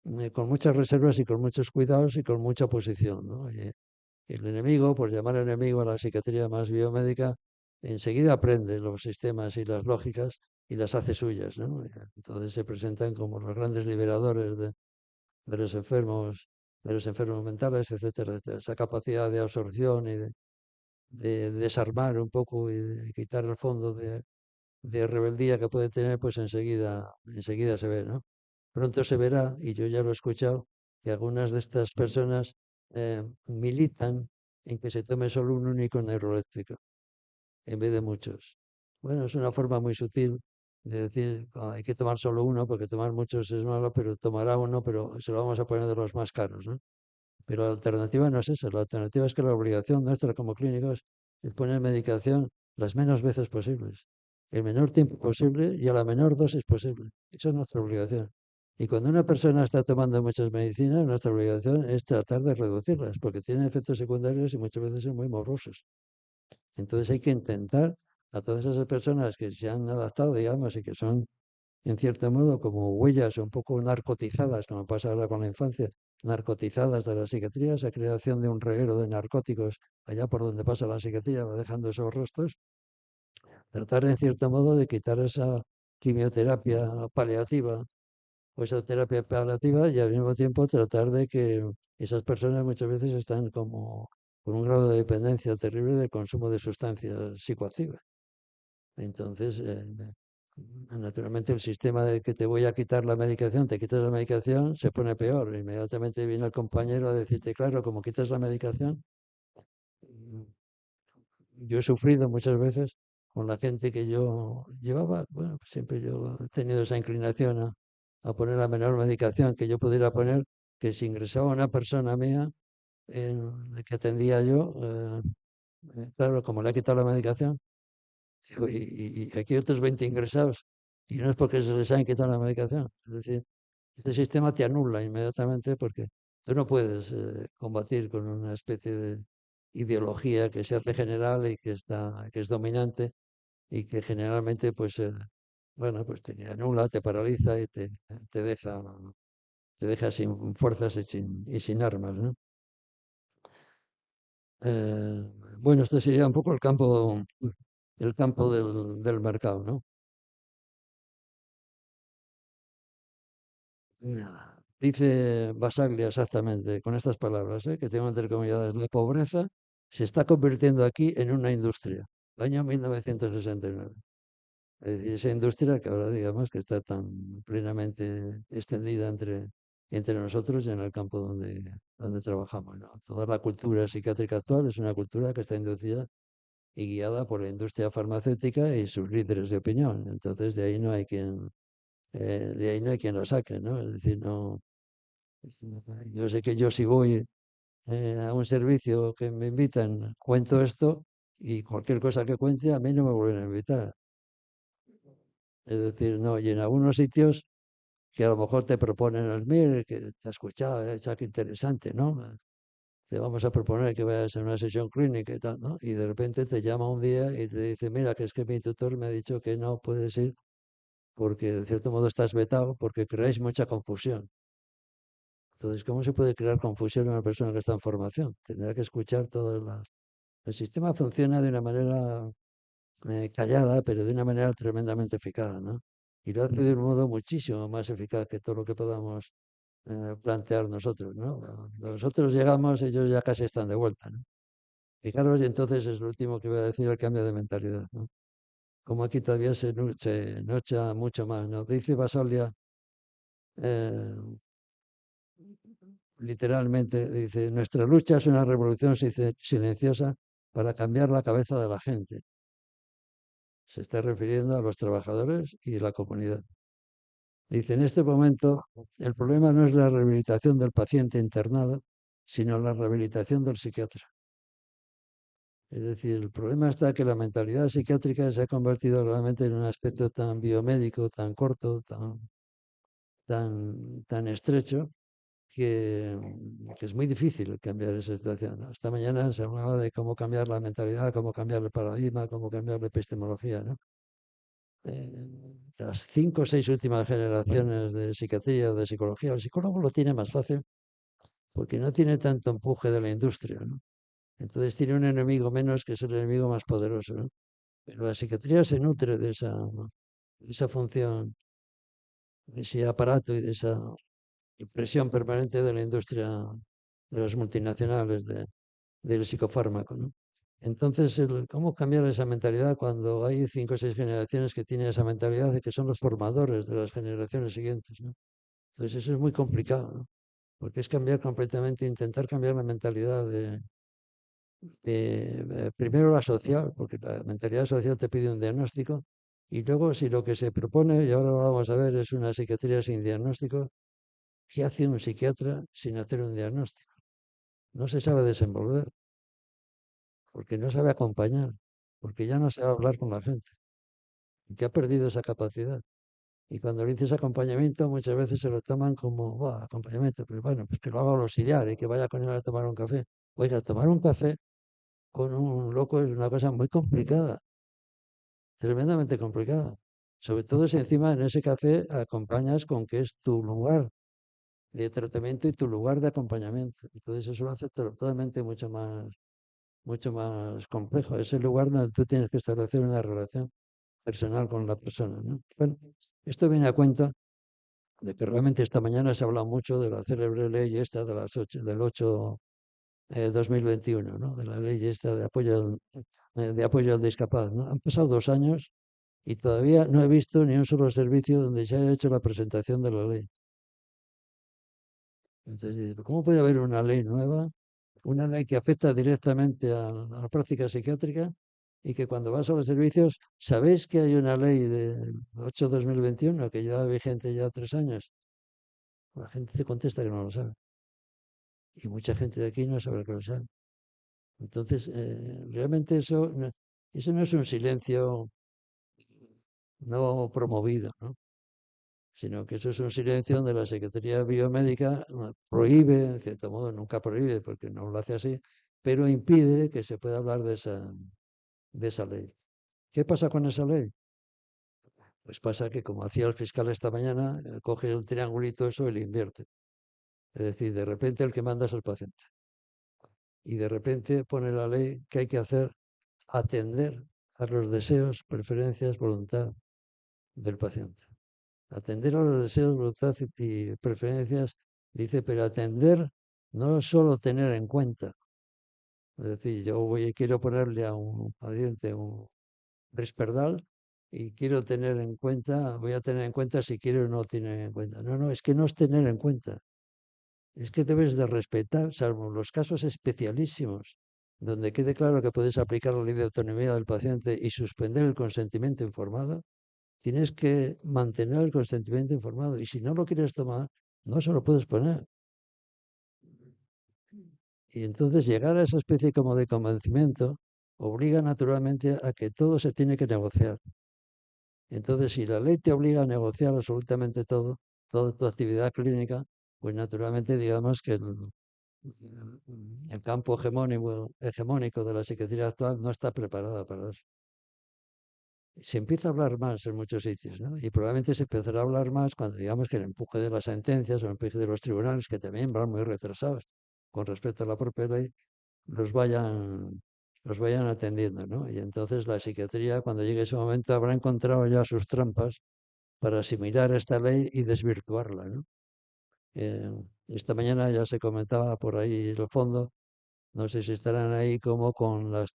muchas reservas y con muchos cuidados y con mucha oposición, ¿no? El enemigo, por llamar enemigo a la psiquiatría más biomédica, enseguida aprende los sistemas y las lógicas y las hace suyas, ¿no? Entonces se presentan como los grandes liberadores de de los enfermos mentales, etcétera, etcétera. Esa capacidad de absorción y de desarmar un poco y de quitar el fondo de rebeldía que puede tener, pues enseguida se ve, ¿no? Pronto se verá, y yo ya lo he escuchado, que algunas de estas personas militan en que se tome solo un único neuroléctrico en vez de muchos. Bueno, es una forma muy sutil de decir, hay que tomar solo uno, porque tomar muchos es malo, pero tomará uno, pero se lo vamos a poner de los más caros, ¿no? Pero la alternativa no es esa, la alternativa es que la obligación nuestra como clínicos es poner medicación las menos veces posibles, el menor tiempo posible y a la menor dosis posible. Esa es nuestra obligación. Y cuando una persona está tomando muchas medicinas, nuestra obligación es tratar de reducirlas, porque tienen efectos secundarios y muchas veces son muy morbosos. Entonces hay que intentar a todas esas personas que se han adaptado, digamos, y que son en cierto modo como huellas un poco narcotizadas, como pasa ahora con la infancia, narcotizadas de la psiquiatría, esa creación de un reguero de narcóticos allá por donde pasa la psiquiatría, va dejando esos restos, tratar en cierto modo de quitar esa quimioterapia paliativa o esa terapia paliativa y al mismo tiempo tratar de que esas personas muchas veces están como con un grado de dependencia terrible del consumo de sustancias psicoactivas. Entonces, naturalmente el sistema de que te voy a quitar la medicación, te quitas la medicación, se pone peor. Inmediatamente viene el compañero a decirte, claro, como quitas la medicación, mm, yo he sufrido muchas veces con la gente que yo llevaba, bueno, pues siempre yo he tenido esa inclinación a poner la menor medicación que yo pudiera poner, que si ingresaba una persona mía que atendía yo, claro, como le he quitado la medicación, digo, y aquí hay otros 20 ingresados y no es porque se les haya quitado la medicación. Es decir, este sistema te anula inmediatamente porque tú no puedes combatir con una especie ideología que se hace general y que es dominante y que generalmente, pues, bueno, pues te anula, te paraliza y te deja, te deja sin fuerzas y sin armas, ¿no? Eh, bueno, esto sería un poco el campo del mercado, ¿no? Dice Basaglia exactamente con estas palabras, que tengo entrecomilladas: la pobreza se está convirtiendo aquí en una industria. Año 1969. Es decir, esa industria que ahora digamos que está tan plenamente extendida entre nosotros y en el campo donde trabajamos, ¿no? Toda la cultura psiquiátrica actual es una cultura que está inducida y guiada por la industria farmacéutica y sus líderes de opinión. Entonces, de ahí no hay quien lo saque, ¿no? Es decir, no, yo sé que yo si voy a un servicio que me invitan, cuento esto y cualquier cosa que cuente a mí no me vuelven a invitar. Es decir, no, y en algunos sitios que a lo mejor te proponen el MIR, que te has escuchado, qué interesante, ¿no? Te vamos a proponer que vayas a una sesión clínica y tal, ¿no? Y de repente te llama un día y te dice: mira, que es que mi tutor me ha dicho que no puedes ir porque de cierto modo estás vetado porque creáis mucha confusión. Entonces, ¿cómo se puede crear confusión en una persona que está en formación? Tendrá que escuchar todas las... El sistema funciona de una manera callada, pero de una manera tremendamente eficaz, ¿no? Y lo hace de un modo muchísimo más eficaz que todo lo que podamos plantear nosotros, ¿no? Nosotros llegamos, ellos ya casi están de vuelta, ¿no? Fijaros, y entonces es lo último que voy a decir: el cambio de mentalidad, ¿no? Como aquí todavía se nocha mucho más, ¿no? Dice Basolia, eh, literalmente, dice: nuestra lucha es una revolución silenciosa para cambiar la cabeza de la gente. Se está refiriendo a los trabajadores y la comunidad. Dice: en este momento el problema no es la rehabilitación del paciente internado, sino la rehabilitación del psiquiatra. Es decir, el problema está que la mentalidad psiquiátrica se ha convertido realmente en un aspecto tan biomédico, tan corto, tan estrecho, que es muy difícil cambiar esa situación, ¿no? Esta mañana se hablaba de cómo cambiar la mentalidad, cómo cambiar el paradigma, cómo cambiar la epistemología, ¿no? Las 5 o 6 últimas generaciones de psiquiatría o de psicología, el psicólogo lo tiene más fácil porque no tiene tanto empuje de la industria, ¿no? Entonces tiene un enemigo menos, que es el enemigo más poderoso, ¿no? Pero la psiquiatría se nutre de esa función, de ese aparato y de esa presión permanente de la industria, de las multinacionales, del psicofármaco, ¿no? Entonces, ¿cómo cambiar esa mentalidad cuando hay 5 o 6 generaciones que tienen esa mentalidad de que son los formadores de las generaciones siguientes, ¿no? Entonces, eso es muy complicado, ¿no? Porque es cambiar completamente, intentar cambiar la mentalidad primero la social, porque la mentalidad social te pide un diagnóstico, y luego si lo que se propone, y ahora lo vamos a ver, es una psiquiatría sin diagnóstico. ¿Qué hace un psiquiatra sin hacer un diagnóstico? No se sabe desenvolver, porque no sabe acompañar, porque ya no sabe hablar con la gente, que ha perdido esa capacidad. Y cuando le dices acompañamiento, muchas veces se lo toman como: "Buah, acompañamiento, pero bueno, pues que lo haga el auxiliar y que vaya con él a tomar un café". Oiga, tomar un café con un loco es una cosa muy complicada, tremendamente complicada. Sobre todo si encima en ese café acompañas con que es tu lugar de tratamiento y tu lugar de acompañamiento. Entonces eso lo hace totalmente mucho más complejo. Es el lugar donde tú tienes que establecer una relación personal con la persona, ¿no? Bueno, esto viene a cuenta de que realmente esta mañana se ha hablado mucho de la célebre ley esta de las 8, del 8/2021, ¿no? De la ley esta de apoyo al discapaz, ¿no? Han pasado 2 años y todavía no he visto ni un solo servicio donde se haya hecho la presentación de la ley. Entonces, ¿cómo puede haber una ley nueva, una ley que afecta directamente a la práctica psiquiátrica, y que cuando vas a los servicios, sabéis que hay una ley de 8/2021 que lleva vigente ya 3 años? La gente te contesta que no lo sabe. Y mucha gente de aquí no sabe que lo sabe. Entonces, realmente eso no es un silencio no promovido, ¿no? Sino que eso es un silencio donde la Secretaría Biomédica prohíbe, en cierto modo, nunca prohíbe porque no lo hace así, pero impide que se pueda hablar de esa ley. ¿Qué pasa con esa ley? Pues pasa que, como hacía el fiscal esta mañana, coge el triangulito eso y le invierte. Es decir, de repente el que manda es el paciente. Y de repente pone la ley que hay que hacer atender a los deseos, preferencias, voluntad del paciente. Atender a los deseos, voluntad y preferencias, dice, pero atender no es solo tener en cuenta. Es decir, quiero ponerle a un paciente un Risperdal y quiero tener en cuenta, voy a tener en cuenta si quiero o no tener en cuenta. No, no, es que no es tener en cuenta. Es que debes de respetar, salvo los casos especialísimos, donde quede claro que puedes aplicar la ley de autonomía del paciente y suspender el consentimiento informado, tienes que mantener el consentimiento informado. Y si no lo quieres tomar, no se lo puedes poner. Y entonces llegar a esa especie como de convencimiento obliga naturalmente a que todo se tiene que negociar. Entonces, si la ley te obliga a negociar absolutamente todo, toda tu actividad clínica, pues naturalmente digamos que el campo hegemónico de la psiquiatría actual no está preparada para eso. Se empieza a hablar más en muchos sitios, ¿no? Y probablemente se empezará a hablar más cuando digamos que el empuje de las sentencias o el empuje de los tribunales, que también van muy retrasados con respecto a la propia ley, los vayan, los vayan atendiendo, ¿no? Y entonces la psiquiatría, cuando llegue ese momento, habrá encontrado ya sus trampas para asimilar esta ley y desvirtuarla, ¿no? Eh, esta mañana ya se comentaba por ahí el fondo, no sé si estarán ahí como con las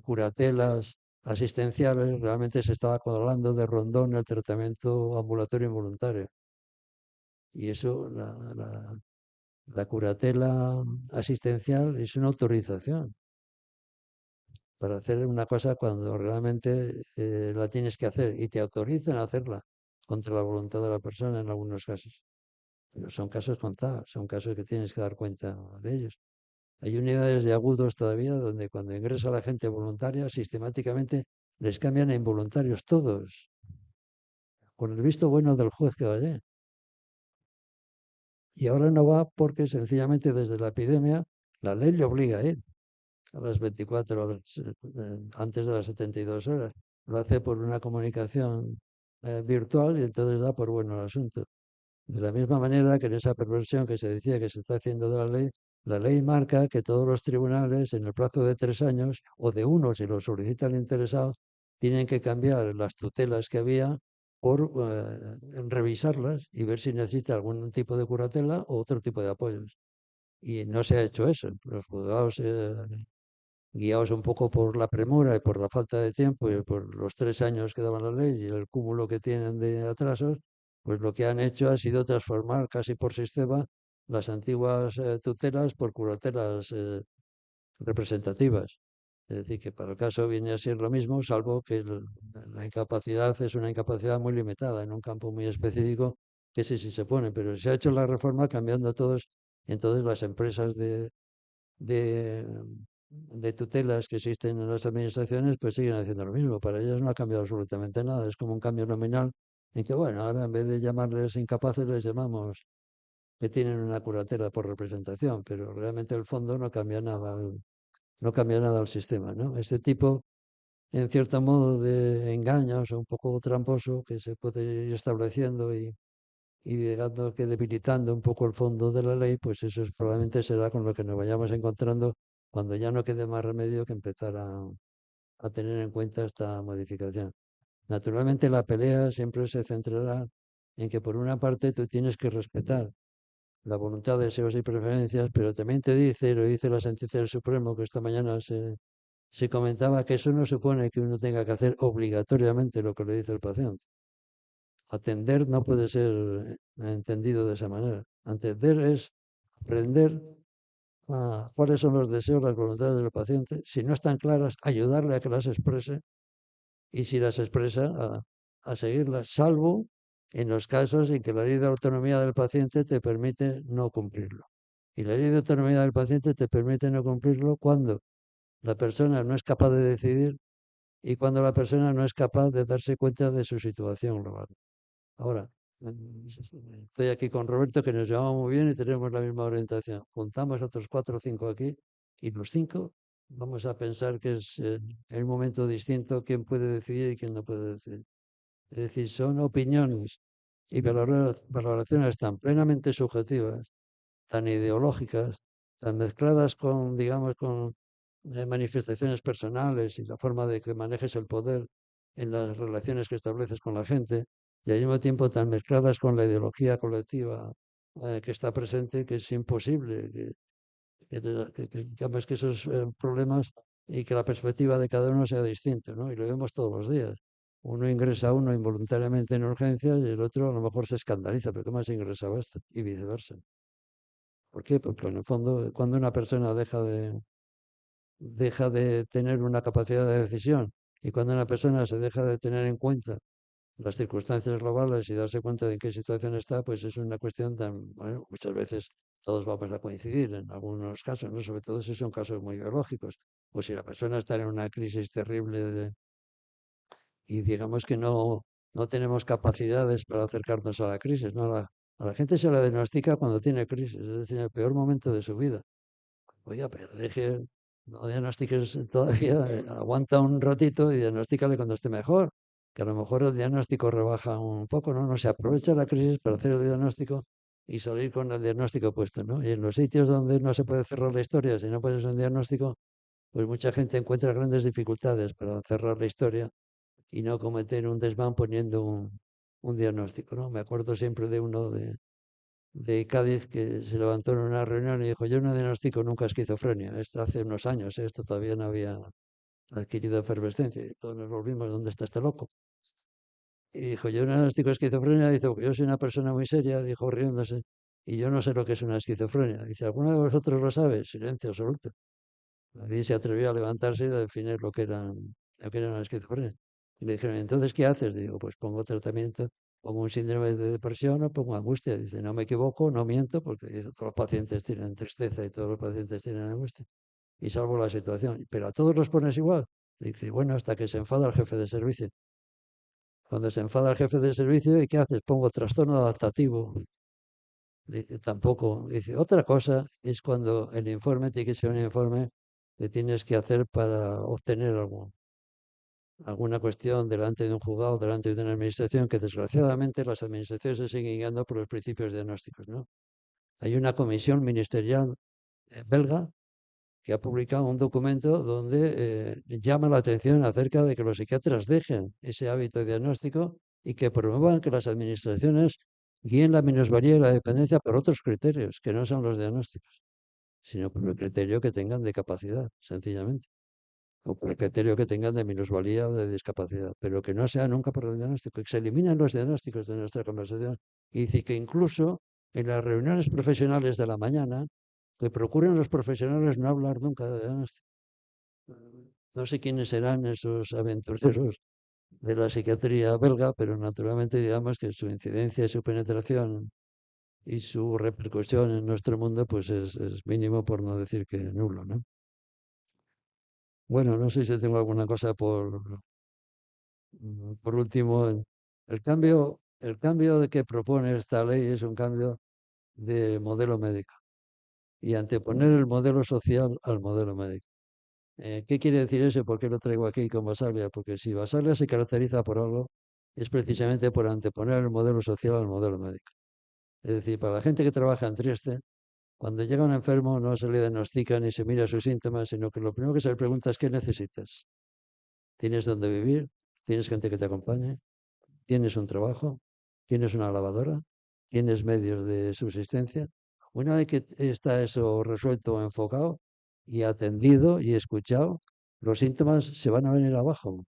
curatelas asistenciales, realmente se estaba hablando de rondón el tratamiento ambulatorio involuntario. Y eso, la curatela asistencial es una autorización para hacer una cosa cuando realmente la tienes que hacer y te autorizan a hacerla contra la voluntad de la persona en algunos casos. Pero son casos contados, son casos que tienes que dar cuenta de ellos. Hay unidades de agudos todavía donde cuando ingresa la gente voluntaria, sistemáticamente les cambian a involuntarios todos, con el visto bueno del juez que vaya. Y ahora no va porque sencillamente desde la epidemia la ley le obliga a ir a las 24 horas, antes de las 72 horas. Lo hace por una comunicación virtual y entonces da por bueno el asunto. De la misma manera que en esa perversión que se decía que se está haciendo de la ley marca que todos los tribunales, en el plazo de 3 años, o de uno si lo solicita el interesado, tienen que cambiar las tutelas que había por revisarlas y ver si necesita algún tipo de curatela o otro tipo de apoyos. Y no se ha hecho eso. Los juzgados, guiados un poco por la premura y por la falta de tiempo y por los 3 años que daba la ley y el cúmulo que tienen de atrasos, pues lo que han hecho ha sido transformar casi por sistema las antiguas tutelas por curatelas representativas. Es decir, que para el caso viene a ser lo mismo, salvo que la incapacidad es una incapacidad muy limitada en un campo muy específico, que sí se pone, pero se ha hecho la reforma cambiando todos, entonces las empresas de, de tutelas que existen en las administraciones, pues siguen haciendo lo mismo. Para ellas no ha cambiado absolutamente nada. Es como un cambio nominal en que, bueno, ahora en vez de llamarles incapaces, les llamamos que tienen una curatela por representación, pero realmente el fondo no cambia nada, no cambia nada al sistema, ¿no? Este tipo, en cierto modo, de engaños, un poco tramposo, que se puede ir estableciendo y digamos que debilitando un poco el fondo de la ley, pues probablemente será con lo que nos vayamos encontrando cuando ya no quede más remedio que empezar a tener en cuenta esta modificación. Naturalmente la pelea siempre se centrará en que por una parte tú tienes que respetar la voluntad, deseos y preferencias, pero también te dice, lo dice la sentencia del Supremo, que esta mañana se comentaba que eso no supone que uno tenga que hacer obligatoriamente lo que le dice el paciente. Atender no puede ser entendido de esa manera. Atender es aprender cuáles son los deseos, las voluntades del paciente. Si no están claras, ayudarle a que las exprese y si las expresa, a seguirlas, salvo en los casos en que la ley de autonomía del paciente te permite no cumplirlo. Y la ley de autonomía del paciente te permite no cumplirlo cuando la persona no es capaz de decidir y cuando la persona no es capaz de darse cuenta de su situación global. Ahora, estoy aquí con Roberto, que nos llevamos muy bien y tenemos la misma orientación. Juntamos otros 4 o 5 aquí Y los 5 vamos a pensar que es en un momento distinto quién puede decidir y quién no puede decidir. Es decir, son opiniones y valoraciones tan plenamente subjetivas, tan ideológicas, tan mezcladas con, digamos, con manifestaciones personales y la forma de que manejes el poder en las relaciones que estableces con la gente, y al mismo tiempo tan mezcladas con la ideología colectiva que está presente, que es imposible digamos que esos problemas y que la perspectiva de cada uno sea distinta, ¿no? Y lo vemos todos los días. Uno ingresa a uno involuntariamente en urgencias y el otro a lo mejor se escandaliza, pero ¿cómo has ingresado esto? Y viceversa. ¿Por qué? Porque en el fondo, cuando una persona deja de tener una capacidad de decisión y cuando una persona se deja de tener en cuenta las circunstancias globales y darse cuenta de en qué situación está, pues es una cuestión tan, bueno, muchas veces todos vamos a coincidir en algunos casos, ¿no? Sobre todo si son casos muy biológicos, o si la persona está en una crisis terrible y digamos que no tenemos capacidades para acercarnos a la crisis, ¿no? A la gente se la diagnostica cuando tiene crisis, es decir, en el peor momento de su vida. Oiga, pero deje, no diagnostiques todavía, aguanta un ratito y diagnostícale cuando esté mejor, que a lo mejor el diagnóstico rebaja un poco, ¿no? No se aprovecha la crisis para hacer el diagnóstico y salir con el diagnóstico puesto, ¿no? Y en los sitios donde no se puede cerrar la historia, si no pones un diagnóstico, pues mucha gente encuentra grandes dificultades para cerrar la historia y no cometer un desván poniendo un diagnóstico, ¿no? Me acuerdo siempre de uno de Cádiz que se levantó en una reunión y dijo, yo no diagnostico nunca esquizofrenia. Esto hace unos años, esto todavía no había adquirido efervescencia. Y todos nos volvimos, ¿dónde está este loco? Y dijo, yo no diagnostico esquizofrenia. Dice, "Porque yo soy una persona muy seria", dijo riéndose, y yo no sé lo que es una esquizofrenia. Dice, ¿alguno de vosotros lo sabe? Silencio absoluto. Nadie se atrevió a levantarse y a definir lo que era una esquizofrenia. Y le dijeron, ¿entonces qué haces? Digo, pues pongo tratamiento, pongo un síndrome de depresión o pongo angustia. Dice, no me equivoco, no miento, porque dice, todos los pacientes tienen tristeza y todos los pacientes tienen angustia. Y salvo la situación. Pero a todos los pones igual. Dice, bueno, hasta que se enfada el jefe de servicio. Cuando se enfada el jefe de servicio, ¿y qué haces? Pongo trastorno adaptativo. Dice, tampoco. Dice, otra cosa es cuando el informe tiene que ser un informe que tienes que hacer para obtener alguna cuestión delante de un juzgado, delante de una administración, que desgraciadamente las administraciones se siguen guiando por los principios diagnósticos, ¿no? Hay una comisión ministerial belga que ha publicado un documento donde llama la atención acerca de que los psiquiatras dejen ese hábito diagnóstico y que promuevan que las administraciones guíen la minusvalía y la dependencia por otros criterios, que no son los diagnósticos, sino por el criterio que tengan de capacidad, sencillamente, o por el criterio que tengan de minusvalía o de discapacidad, pero que no sea nunca por el diagnóstico, que se eliminen los diagnósticos de nuestra conversación. Y dice que incluso en las reuniones profesionales de la mañana, que procuren los profesionales no hablar nunca de diagnóstico. No sé quiénes serán esos aventureros de la psiquiatría belga, pero naturalmente digamos que su incidencia y su penetración y su repercusión en nuestro mundo pues es mínimo, por no decir que nulo, ¿no? Bueno, no sé si tengo alguna cosa por último. El cambio de que propone esta ley es un cambio de modelo médico y anteponer el modelo social al modelo médico. ¿Qué quiere decir eso? ¿Por qué lo traigo aquí con Basalia? Porque si Basalia se caracteriza por algo, es precisamente por anteponer el modelo social al modelo médico. Es decir, para la gente que trabaja en Trieste, cuando llega un enfermo no se le diagnostica ni se mira sus síntomas, sino que lo primero que se le pregunta es ¿qué necesitas? ¿Tienes dónde vivir? ¿Tienes gente que te acompañe? ¿Tienes un trabajo? ¿Tienes una lavadora? ¿Tienes medios de subsistencia? Una vez que está eso resuelto o enfocado y atendido y escuchado, los síntomas se van a venir abajo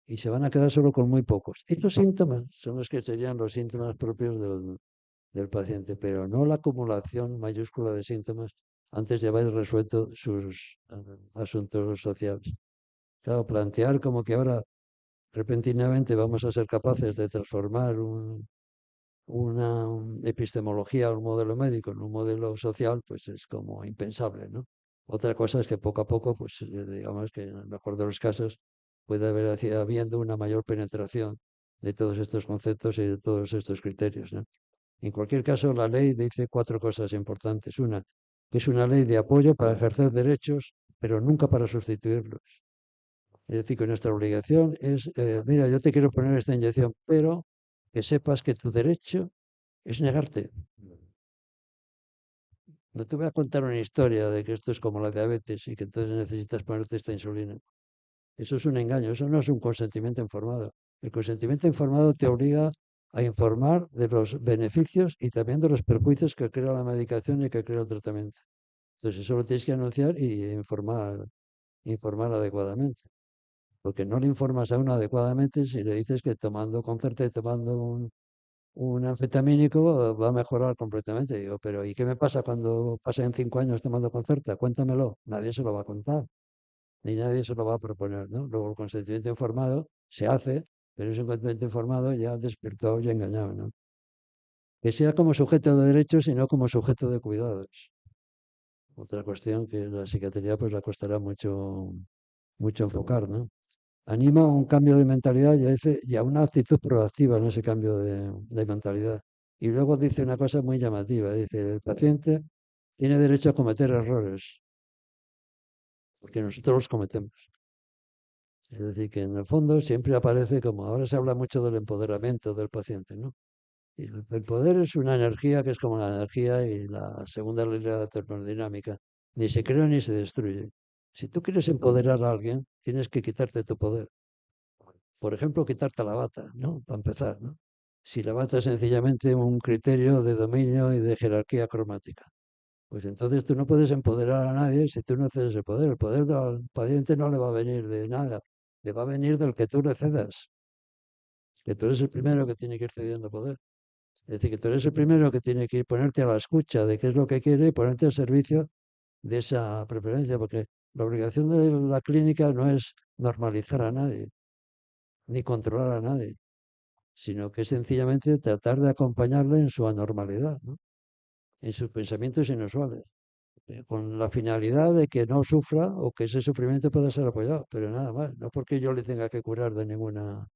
y se van a quedar solo con muy pocos. Estos síntomas son los que serían los síntomas propios del paciente, pero no la acumulación mayúscula de síntomas antes de haber resuelto sus asuntos sociales. Claro, plantear como que ahora repentinamente vamos a ser capaces de transformar una epistemología, un modelo médico en un modelo social, pues es como impensable, ¿no? Otra cosa es que poco a poco, pues digamos que en el mejor de los casos puede haber habiendo una mayor penetración de todos estos conceptos y de todos estos criterios, ¿no? En cualquier caso, la ley dice cuatro cosas importantes. Una, que es una ley de apoyo para ejercer derechos, pero nunca para sustituirlos. Es decir, que nuestra obligación es, mira, yo te quiero poner esta inyección, pero que sepas que tu derecho es negarte. No te voy a contar una historia de que esto es como la diabetes y que entonces necesitas ponerte esta insulina. Eso es un engaño, eso no es un consentimiento informado. El consentimiento informado te obliga a informar de los beneficios y también de los perjuicios que crea la medicación y que crea el tratamiento. Entonces eso lo tienes que anunciar y informar adecuadamente. Porque no le informas a uno adecuadamente si le dices que tomando Concerta y tomando un anfetamínico va a mejorar completamente. Digo, pero ¿y qué me pasa cuando pasen 5 años tomando Concerta? Cuéntamelo. Nadie se lo va a contar, ni nadie se lo va a proponer, ¿no? Luego el consentimiento informado se hace, pero ese consentimiento informado ya despertado y engañado, ¿no? Que sea como sujeto de derechos y no como sujeto de cuidados. Otra cuestión que la psiquiatría pues le costará mucho enfocar, ¿no? Anima a un cambio de mentalidad y a una actitud proactiva en ese cambio de mentalidad. Y luego dice una cosa muy llamativa, dice, el paciente tiene derecho a cometer errores, porque nosotros los cometemos. Es decir, que en el fondo siempre aparece, como ahora se habla mucho del empoderamiento del paciente, ¿no? Y el poder es una energía que es como la energía y la segunda ley de la termodinámica. Ni se crea ni se destruye. Si tú quieres empoderar a alguien, tienes que quitarte tu poder. Por ejemplo, quitarte la bata, ¿no? Para empezar, ¿no? Si la bata es sencillamente un criterio de dominio y de jerarquía cromática, pues entonces tú no puedes empoderar a nadie si tú no cedes el poder. El poder del paciente no le va a venir de nada, le va a venir del que tú le cedas, que tú eres el primero que tiene que ir cediendo poder. Es decir, que tú eres el primero que tiene que ir ponerte a la escucha de qué es lo que quiere y ponerte al servicio de esa preferencia, porque la obligación de la clínica no es normalizar a nadie, ni controlar a nadie, sino que es sencillamente tratar de acompañarle en su anormalidad, ¿no? En sus pensamientos inusuales, con la finalidad de que no sufra o que ese sufrimiento pueda ser apoyado, pero nada más, no porque yo le tenga que curar de ninguna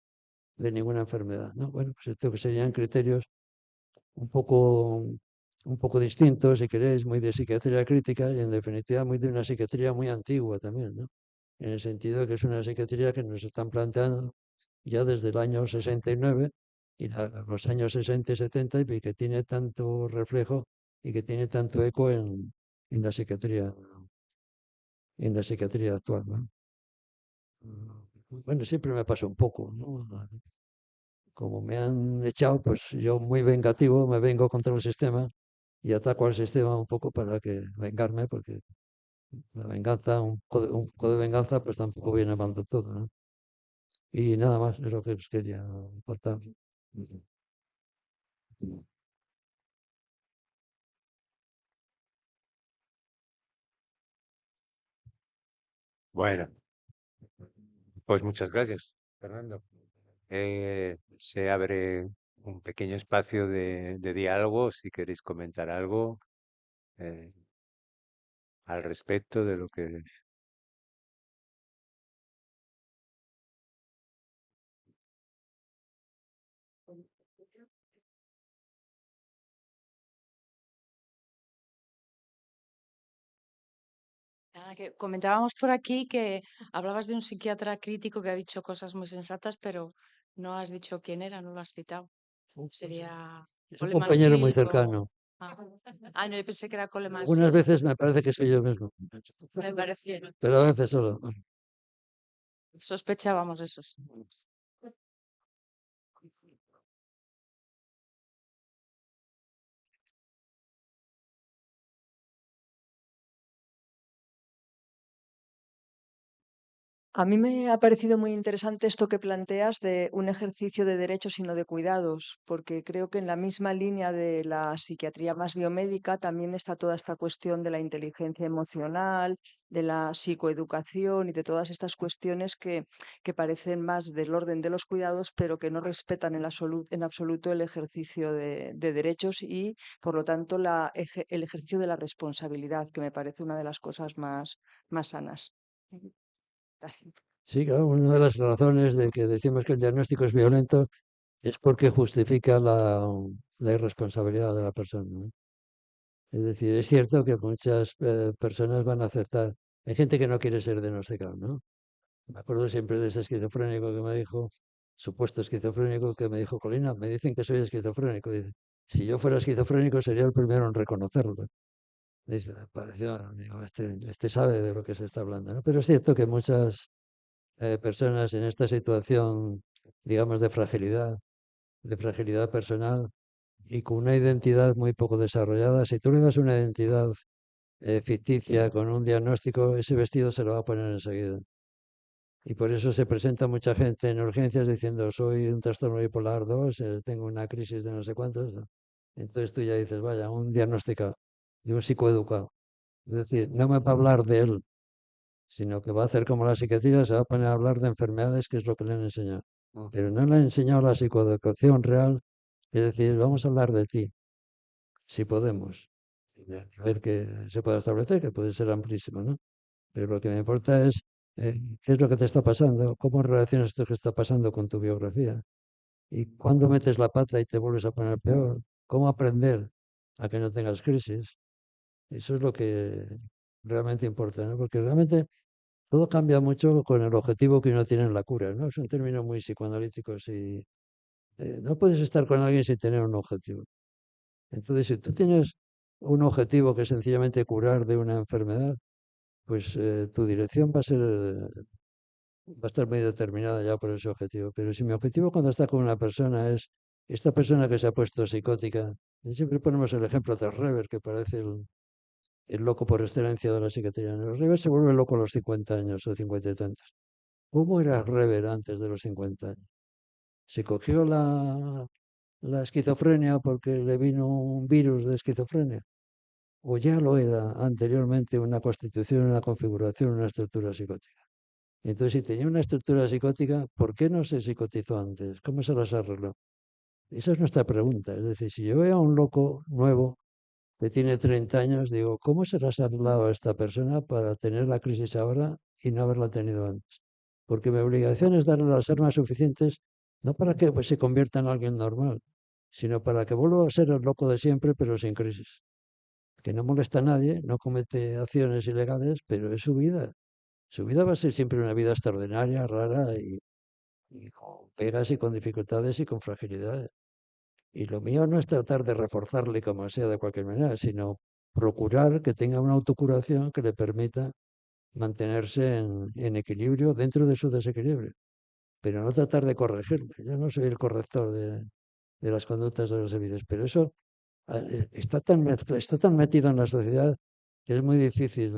enfermedad, ¿no? Bueno, pues esto que serían criterios un poco, un poco distintos, si queréis, muy de psiquiatría crítica y en definitiva muy de una psiquiatría muy antigua también, ¿no? En el sentido de que es una psiquiatría que nos están planteando ya desde el año 69 y los años 60 y 70 y que tiene tanto reflejo y que tiene tanto eco en la psiquiatría actual, ¿no? Bueno, siempre me pasa un poco, ¿no? Como me han echado, pues yo muy vengativo me vengo contra el sistema y ataco al sistema un poco para que vengarme, porque la venganza, un poco de venganza, pues tampoco viene mal de todo, ¿no? Y nada más, es lo que os quería contar. Bueno, pues muchas gracias, Fernando. Se abre un pequeño espacio de diálogo si queréis comentar algo eh, al respecto de lo que... Nada, que comentábamos por aquí que hablabas de un psiquiatra crítico que ha dicho cosas muy sensatas, pero no has dicho quién era, no lo has citado. Sería Es un Coleman compañero muy Silk o... cercano. Ah, ah, no, yo pensé que era Coleman Algunas Silk. veces me parece que soy yo mismo, Me parecía. pero a veces solo. Sospechábamos eso. Sí. A mí me ha parecido muy interesante esto que planteas de un ejercicio de derechos y no de cuidados, porque creo que en la misma línea de la psiquiatría más biomédica también está toda esta cuestión de la inteligencia emocional, de la psicoeducación y de todas estas cuestiones que parecen más del orden de los cuidados, pero que no respetan en absoluto el ejercicio de derechos y, por lo tanto, el ejercicio de la responsabilidad, que me parece una de las cosas más sanas. Dale. Sí, claro, una de las razones de que decimos que el diagnóstico es violento es porque justifica la irresponsabilidad de la persona, ¿no? Es decir, es cierto que muchas personas van a aceptar. Hay gente que no quiere ser diagnosticado, ¿no? Me acuerdo siempre de ese esquizofrénico que me dijo, supuesto esquizofrénico, que me dijo, Colina, me dicen que soy esquizofrénico. Dice, si yo fuera esquizofrénico sería el primero en reconocerlo. Dice, me pareció, digo, este sabe de lo que se está hablando, ¿no? Pero es cierto que muchas personas en esta situación, digamos, de fragilidad personal y con una identidad muy poco desarrollada, si tú le das una identidad ficticia con un diagnóstico, ese vestido se lo va a poner enseguida. Y por eso se presenta mucha gente en urgencias diciendo soy un trastorno bipolar 2, tengo una crisis de no sé cuántos, ¿no? Entonces tú ya dices, vaya, un diagnosticado y un psicoeducado. Es decir, no me va a hablar de él, sino que va a hacer como la psiquiatría, se va a poner a hablar de enfermedades, que es lo que le han enseñado. Pero no le han enseñado la psicoeducación real, es decir, vamos a hablar de ti, si podemos. A ver qué se puede establecer, que puede ser amplísimo, ¿no? Pero lo que me importa es qué es lo que te está pasando, cómo relacionas esto que está pasando con tu biografía y cuándo metes la pata y te vuelves a poner peor, cómo aprender a que no tengas crisis. Eso es lo que realmente importa, ¿no? Porque realmente todo cambia mucho con el objetivo que uno tiene en la cura, ¿no? Es un término muy psicoanalítico y no puedes estar con alguien sin tener un objetivo. Entonces, si tú tienes un objetivo que es sencillamente curar de una enfermedad, pues tu dirección va a estar muy determinada ya por ese objetivo. Pero si mi objetivo cuando está con una persona es esta persona que se ha puesto psicótica, y siempre ponemos el ejemplo de Rever, que parece el loco por excelencia de la psiquiatría. Rever se vuelve loco a los 50 años o 50 y tantos. ¿Cómo era Rever antes de los 50 años? Se cogió la esquizofrenia porque le vino un virus de esquizofrenia. O ya lo era anteriormente una constitución, una configuración, una estructura psicótica. Entonces, si tenía una estructura psicótica, ¿por qué no se psicotizó antes? ¿Cómo se las arregló? Esa es nuestra pregunta. Es decir, si yo veo a un loco nuevo que tiene 30 años, digo, ¿cómo se las ha arreglado a esta persona para tener la crisis ahora y no haberla tenido antes? Porque mi obligación es darle las armas suficientes, no para que pues, se convierta en alguien normal, sino para que vuelva a ser el loco de siempre, pero sin crisis. Que no molesta a nadie, no comete acciones ilegales, pero es su vida. Su vida va a ser siempre una vida extraordinaria, rara y con pegas y con dificultades y con fragilidades. Y lo mío no es tratar de reforzarle como sea de cualquier manera, sino procurar que tenga una autocuración que le permita mantenerse en equilibrio dentro de su desequilibrio, pero no tratar de corregirle. Yo no soy el corrector de las conductas de los servicios, pero eso está tan metido en la sociedad que es muy difícil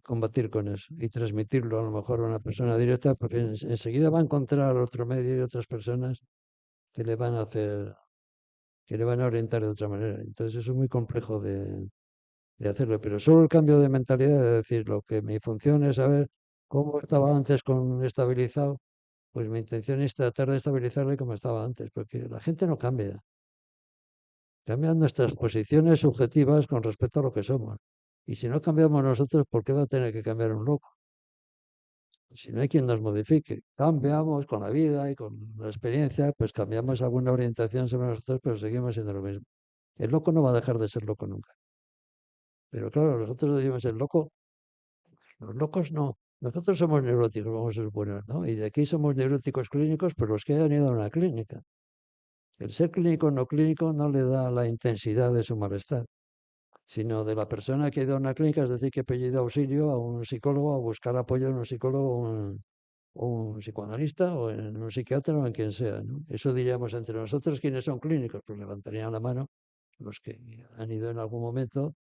combatir con eso y transmitirlo a lo mejor a una persona directa, porque enseguida va a encontrar otro medio y otras personas que le van a hacer, que le van a orientar de otra manera. Entonces eso es muy complejo de hacerlo, pero solo el cambio de mentalidad, de decir, lo que mi función es saber cómo estaba antes con estabilizado, pues mi intención es tratar de estabilizarle como estaba antes, porque la gente no cambia. Cambian nuestras posiciones subjetivas con respecto a lo que somos. Y si no cambiamos nosotros, ¿por qué va a tener que cambiar un loco? Si no hay quien nos modifique, cambiamos con la vida y con la experiencia, pues cambiamos alguna orientación sobre nosotros, pero seguimos siendo lo mismo. El loco no va a dejar de ser loco nunca. Pero claro, nosotros decimos el loco, los locos no. Nosotros somos neuróticos, vamos a suponer, ¿no? Y de aquí somos neuróticos clínicos, pero los que hayan ido a una clínica. El ser clínico o no clínico no le da la intensidad de su malestar, sino de la persona que ha ido a una clínica, es decir, que ha pedido auxilio a un psicólogo, a buscar apoyo en un psicólogo o un psicoanalista o en un psiquiatra o en quien sea, ¿no? Eso diríamos entre nosotros, ¿quiénes son clínicos? Pues levantarían la mano los que han ido en algún momento,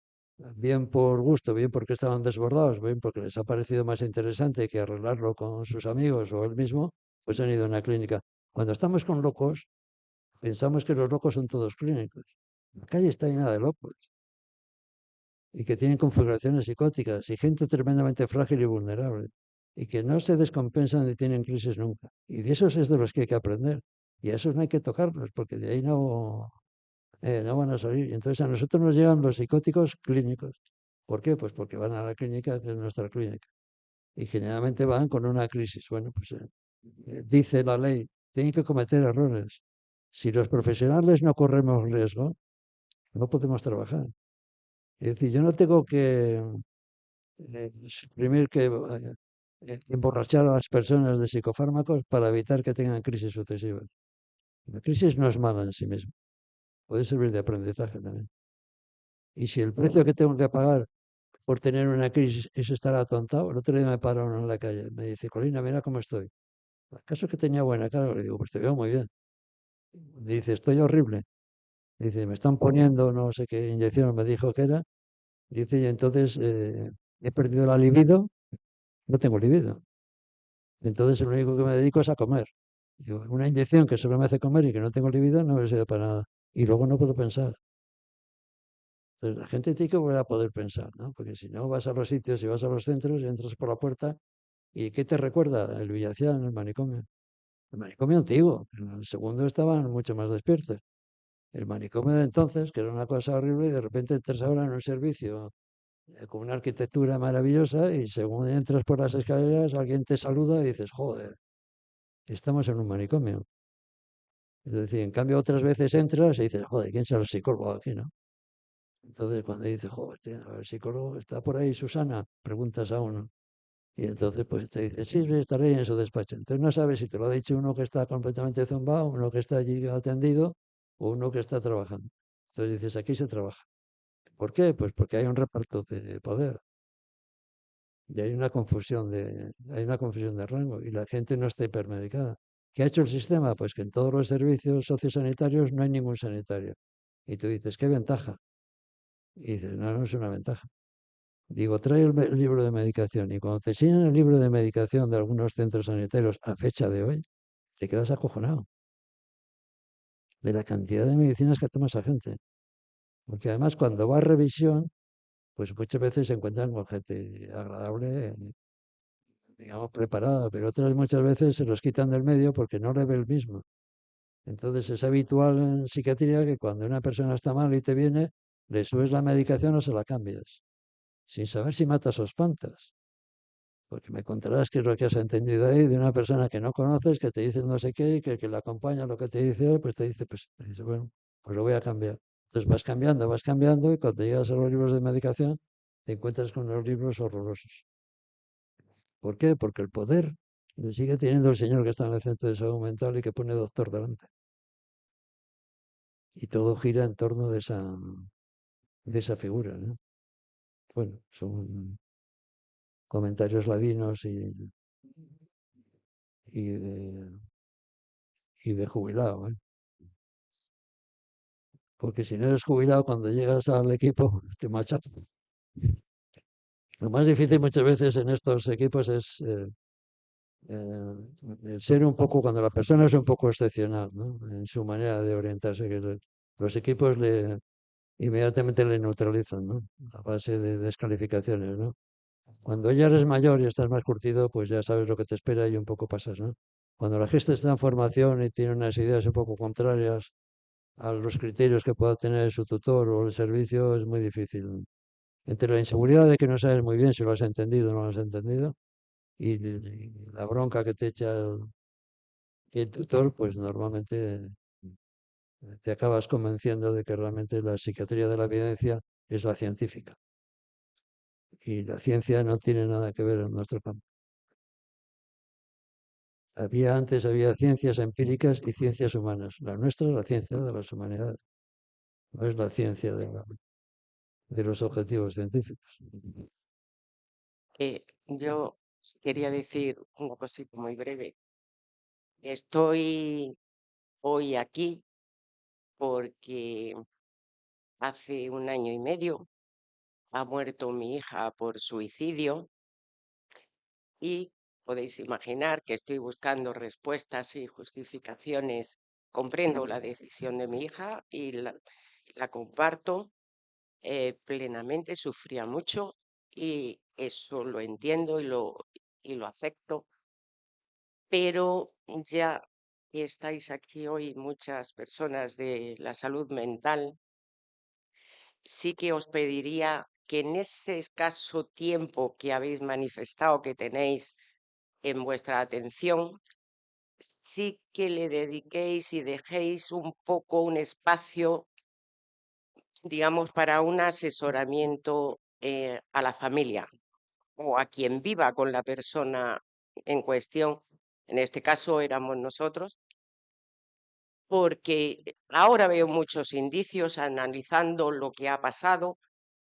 bien por gusto, bien porque estaban desbordados, bien porque les ha parecido más interesante que arreglarlo con sus amigos o él mismo, pues han ido a una clínica. Cuando estamos con locos, pensamos que los locos son todos clínicos. La calle está llena de locos y que tienen configuraciones psicóticas y gente tremendamente frágil y vulnerable y que no se descompensan ni tienen crisis nunca. Y de esos es de los que hay que aprender. Y a esos no hay que tocarlos porque de ahí no van a salir. Y entonces a nosotros nos llegan los psicóticos clínicos. ¿Por qué? Pues porque van a la clínica, que es nuestra clínica. Y generalmente van con una crisis. Bueno, pues dice la ley, tienen que cometer errores. Si los profesionales no corremos riesgo, no podemos trabajar. Es decir, yo no tengo que suprimir que emborrachar a las personas de psicofármacos para evitar que tengan crisis sucesivas. La crisis no es mala en sí misma, puede servir de aprendizaje también. Y si el precio que tengo que pagar por tener una crisis es estar atontado, el otro día me paró uno en la calle, me dice, Colina, mira cómo estoy. ¿Acaso que tenía buena cara? Le digo, pues te veo muy bien. Dice, estoy horrible. Dice, me están poniendo no sé qué inyección me dijo que era. Dice, y entonces he perdido la libido, no tengo libido. Entonces lo único que me dedico es a comer. Digo, una inyección que solo me hace comer y que no tengo libido no me sirve para nada. Y luego no puedo pensar. Entonces la gente tiene que volver a poder pensar, ¿no? Porque si no vas a los sitios y vas a los centros y entras por la puerta, ¿y qué te recuerda? El Villacián, el manicomio. El manicomio antiguo. En el segundo estaban mucho más despiertos. El manicomio de entonces, que era una cosa horrible, y de repente entras ahora en un servicio con una arquitectura maravillosa y según entras por las escaleras alguien te saluda y dices, joder, estamos en un manicomio. Es decir, en cambio otras veces entras y dices, joder, ¿quién será el psicólogo aquí, no? Entonces cuando dices, joder, tío, el psicólogo está por ahí, Susana, preguntas a uno. Y entonces pues te dice, sí, sí, estaré en su despacho. Entonces no sabes si te lo ha dicho uno que está completamente zumbado, uno que está allí atendido o uno que está trabajando. Entonces dices, aquí se trabaja. ¿Por qué? Pues porque hay un reparto de poder y hay una confusión de rango y la gente no está hipermedicada. ¿Qué ha hecho el sistema? Pues que en todos los servicios sociosanitarios no hay ningún sanitario. Y tú dices, ¿qué ventaja? Y dices, no, no es una ventaja. Digo, trae el libro de medicación y cuando te enseñan el libro de medicación de algunos centros sanitarios a fecha de hoy, te quedas acojonado de la cantidad de medicinas que toma esa gente. Porque además cuando va a revisión, pues muchas veces se encuentran con gente agradable, digamos, preparada, pero otras muchas veces se los quitan del medio porque no le ve el mismo. Entonces es habitual en psiquiatría que cuando una persona está mal y te viene, le subes la medicación o se la cambias, sin saber si matas o espantas. Porque me contarás qué es lo que has entendido ahí de una persona que no conoces, que te dice no sé qué, y que el que la acompaña lo que te dice, pues te dice, bueno, pues lo voy a cambiar. Entonces vas cambiando, y cuando llegas a los libros de medicación, te encuentras con unos libros horrorosos. ¿Por qué? Porque el poder lo sigue teniendo el señor que está en el centro de salud mental y que pone doctor delante. Y todo gira en torno de esa figura, ¿no? Bueno, son comentarios ladinos y de, y de jubilado, ¿eh? Porque si no eres jubilado, cuando llegas al equipo, te machacas. Lo más difícil muchas veces en estos equipos es el ser un poco, cuando la persona es un poco excepcional, ¿no? En su manera de orientarse, que los equipos inmediatamente le neutralizan, ¿no? A base de descalificaciones, ¿no? Cuando ya eres mayor y estás más curtido, pues ya sabes lo que te espera y un poco pasas, ¿no? Cuando la gente está en formación y tiene unas ideas un poco contrarias a los criterios que pueda tener su tutor o el servicio, es muy difícil. Entre la inseguridad de que no sabes muy bien si lo has entendido o no lo has entendido y la bronca que te echa el tutor, pues normalmente te acabas convenciendo de que realmente la psiquiatría de la evidencia es la científica. Y la ciencia no tiene nada que ver en nuestro campo. Había ciencias empíricas y ciencias humanas. La nuestra es la ciencia de las humanidades, no es la ciencia de los objetivos científicos. Yo quería decir una cosita muy breve. Estoy hoy aquí porque hace 1 año y medio ha muerto mi hija por suicidio y podéis imaginar que estoy buscando respuestas y justificaciones. Comprendo la decisión de mi hija y la comparto plenamente. Sufría mucho y eso lo entiendo y lo acepto. Pero ya que estáis aquí hoy muchas personas de la salud mental, sí que os pediría que en ese escaso tiempo que habéis manifestado que tenéis en vuestra atención, sí que le dediquéis y dejéis un poco un espacio digamos, para un asesoramiento a la familia o a quien viva con la persona en cuestión. En este caso éramos nosotros, porque ahora veo muchos indicios analizando lo que ha pasado,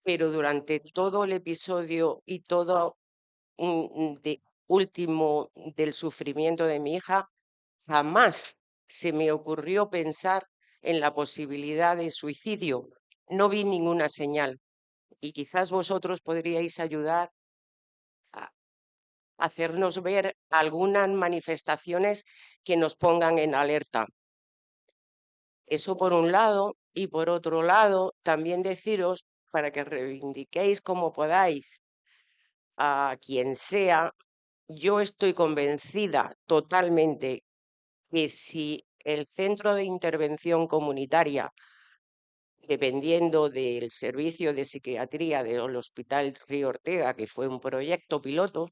pero durante todo el episodio y todo último del sufrimiento de mi hija, jamás se me ocurrió pensar en la posibilidad de suicidio. No vi ninguna señal y quizás vosotros podríais ayudar a hacernos ver algunas manifestaciones que nos pongan en alerta. Eso por un lado, y por otro lado, también deciros, para que reivindiquéis como podáis a quien sea, yo estoy convencida totalmente que si el centro de intervención comunitaria, dependiendo del servicio de psiquiatría del Hospital Río Ortega, que fue un proyecto piloto,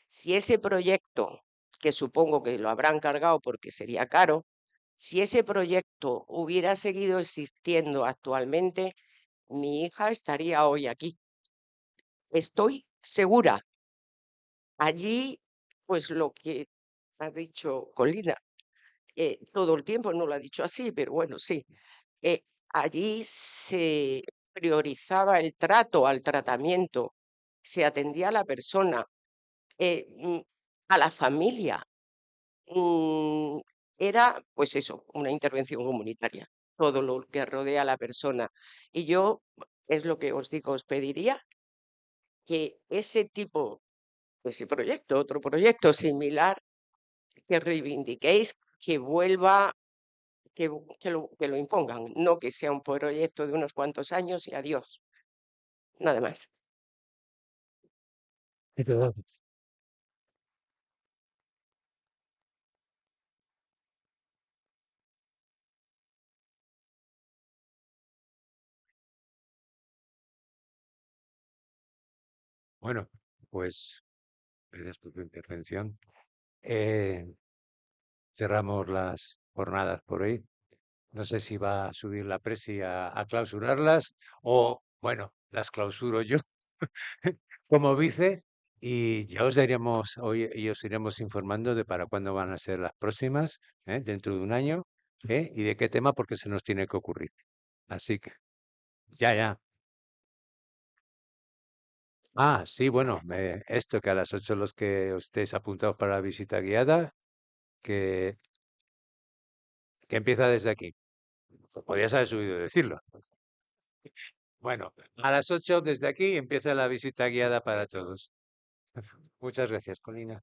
si ese proyecto, que supongo que lo habrán cargado porque sería caro, si ese proyecto hubiera seguido existiendo actualmente, mi hija estaría hoy aquí. Estoy segura. Allí, pues lo que ha dicho Colina, todo el tiempo no lo ha dicho así, pero bueno, sí. Allí se priorizaba el trato al tratamiento, se atendía a la persona, a la familia. Era, pues eso, una intervención comunitaria, todo lo que rodea a la persona. Y yo, es lo que os digo, os pediría que ese tipo, ese proyecto, otro proyecto similar, que reivindiquéis, que vuelva, que lo impongan, no que sea un proyecto de unos cuantos años y adiós. Nada más. Bueno, pues gracias por tu intervención. Eh, cerramos las jornadas por hoy. No sé si va a subir la presi a clausurarlas o, bueno, las clausuro yo como vice y ya os iremos, hoy, y os iremos informando de para cuándo van a ser las próximas, dentro de un año, y de qué tema, porque se nos tiene que ocurrir. Así que, ya. Ah, sí, bueno, esto que a las 8 los que os estéis apuntados para la visita guiada, que, que empieza desde aquí. Pues podrías haber subido a decirlo. Bueno, a las 8 desde aquí empieza la visita guiada para todos. Muchas gracias, Colina.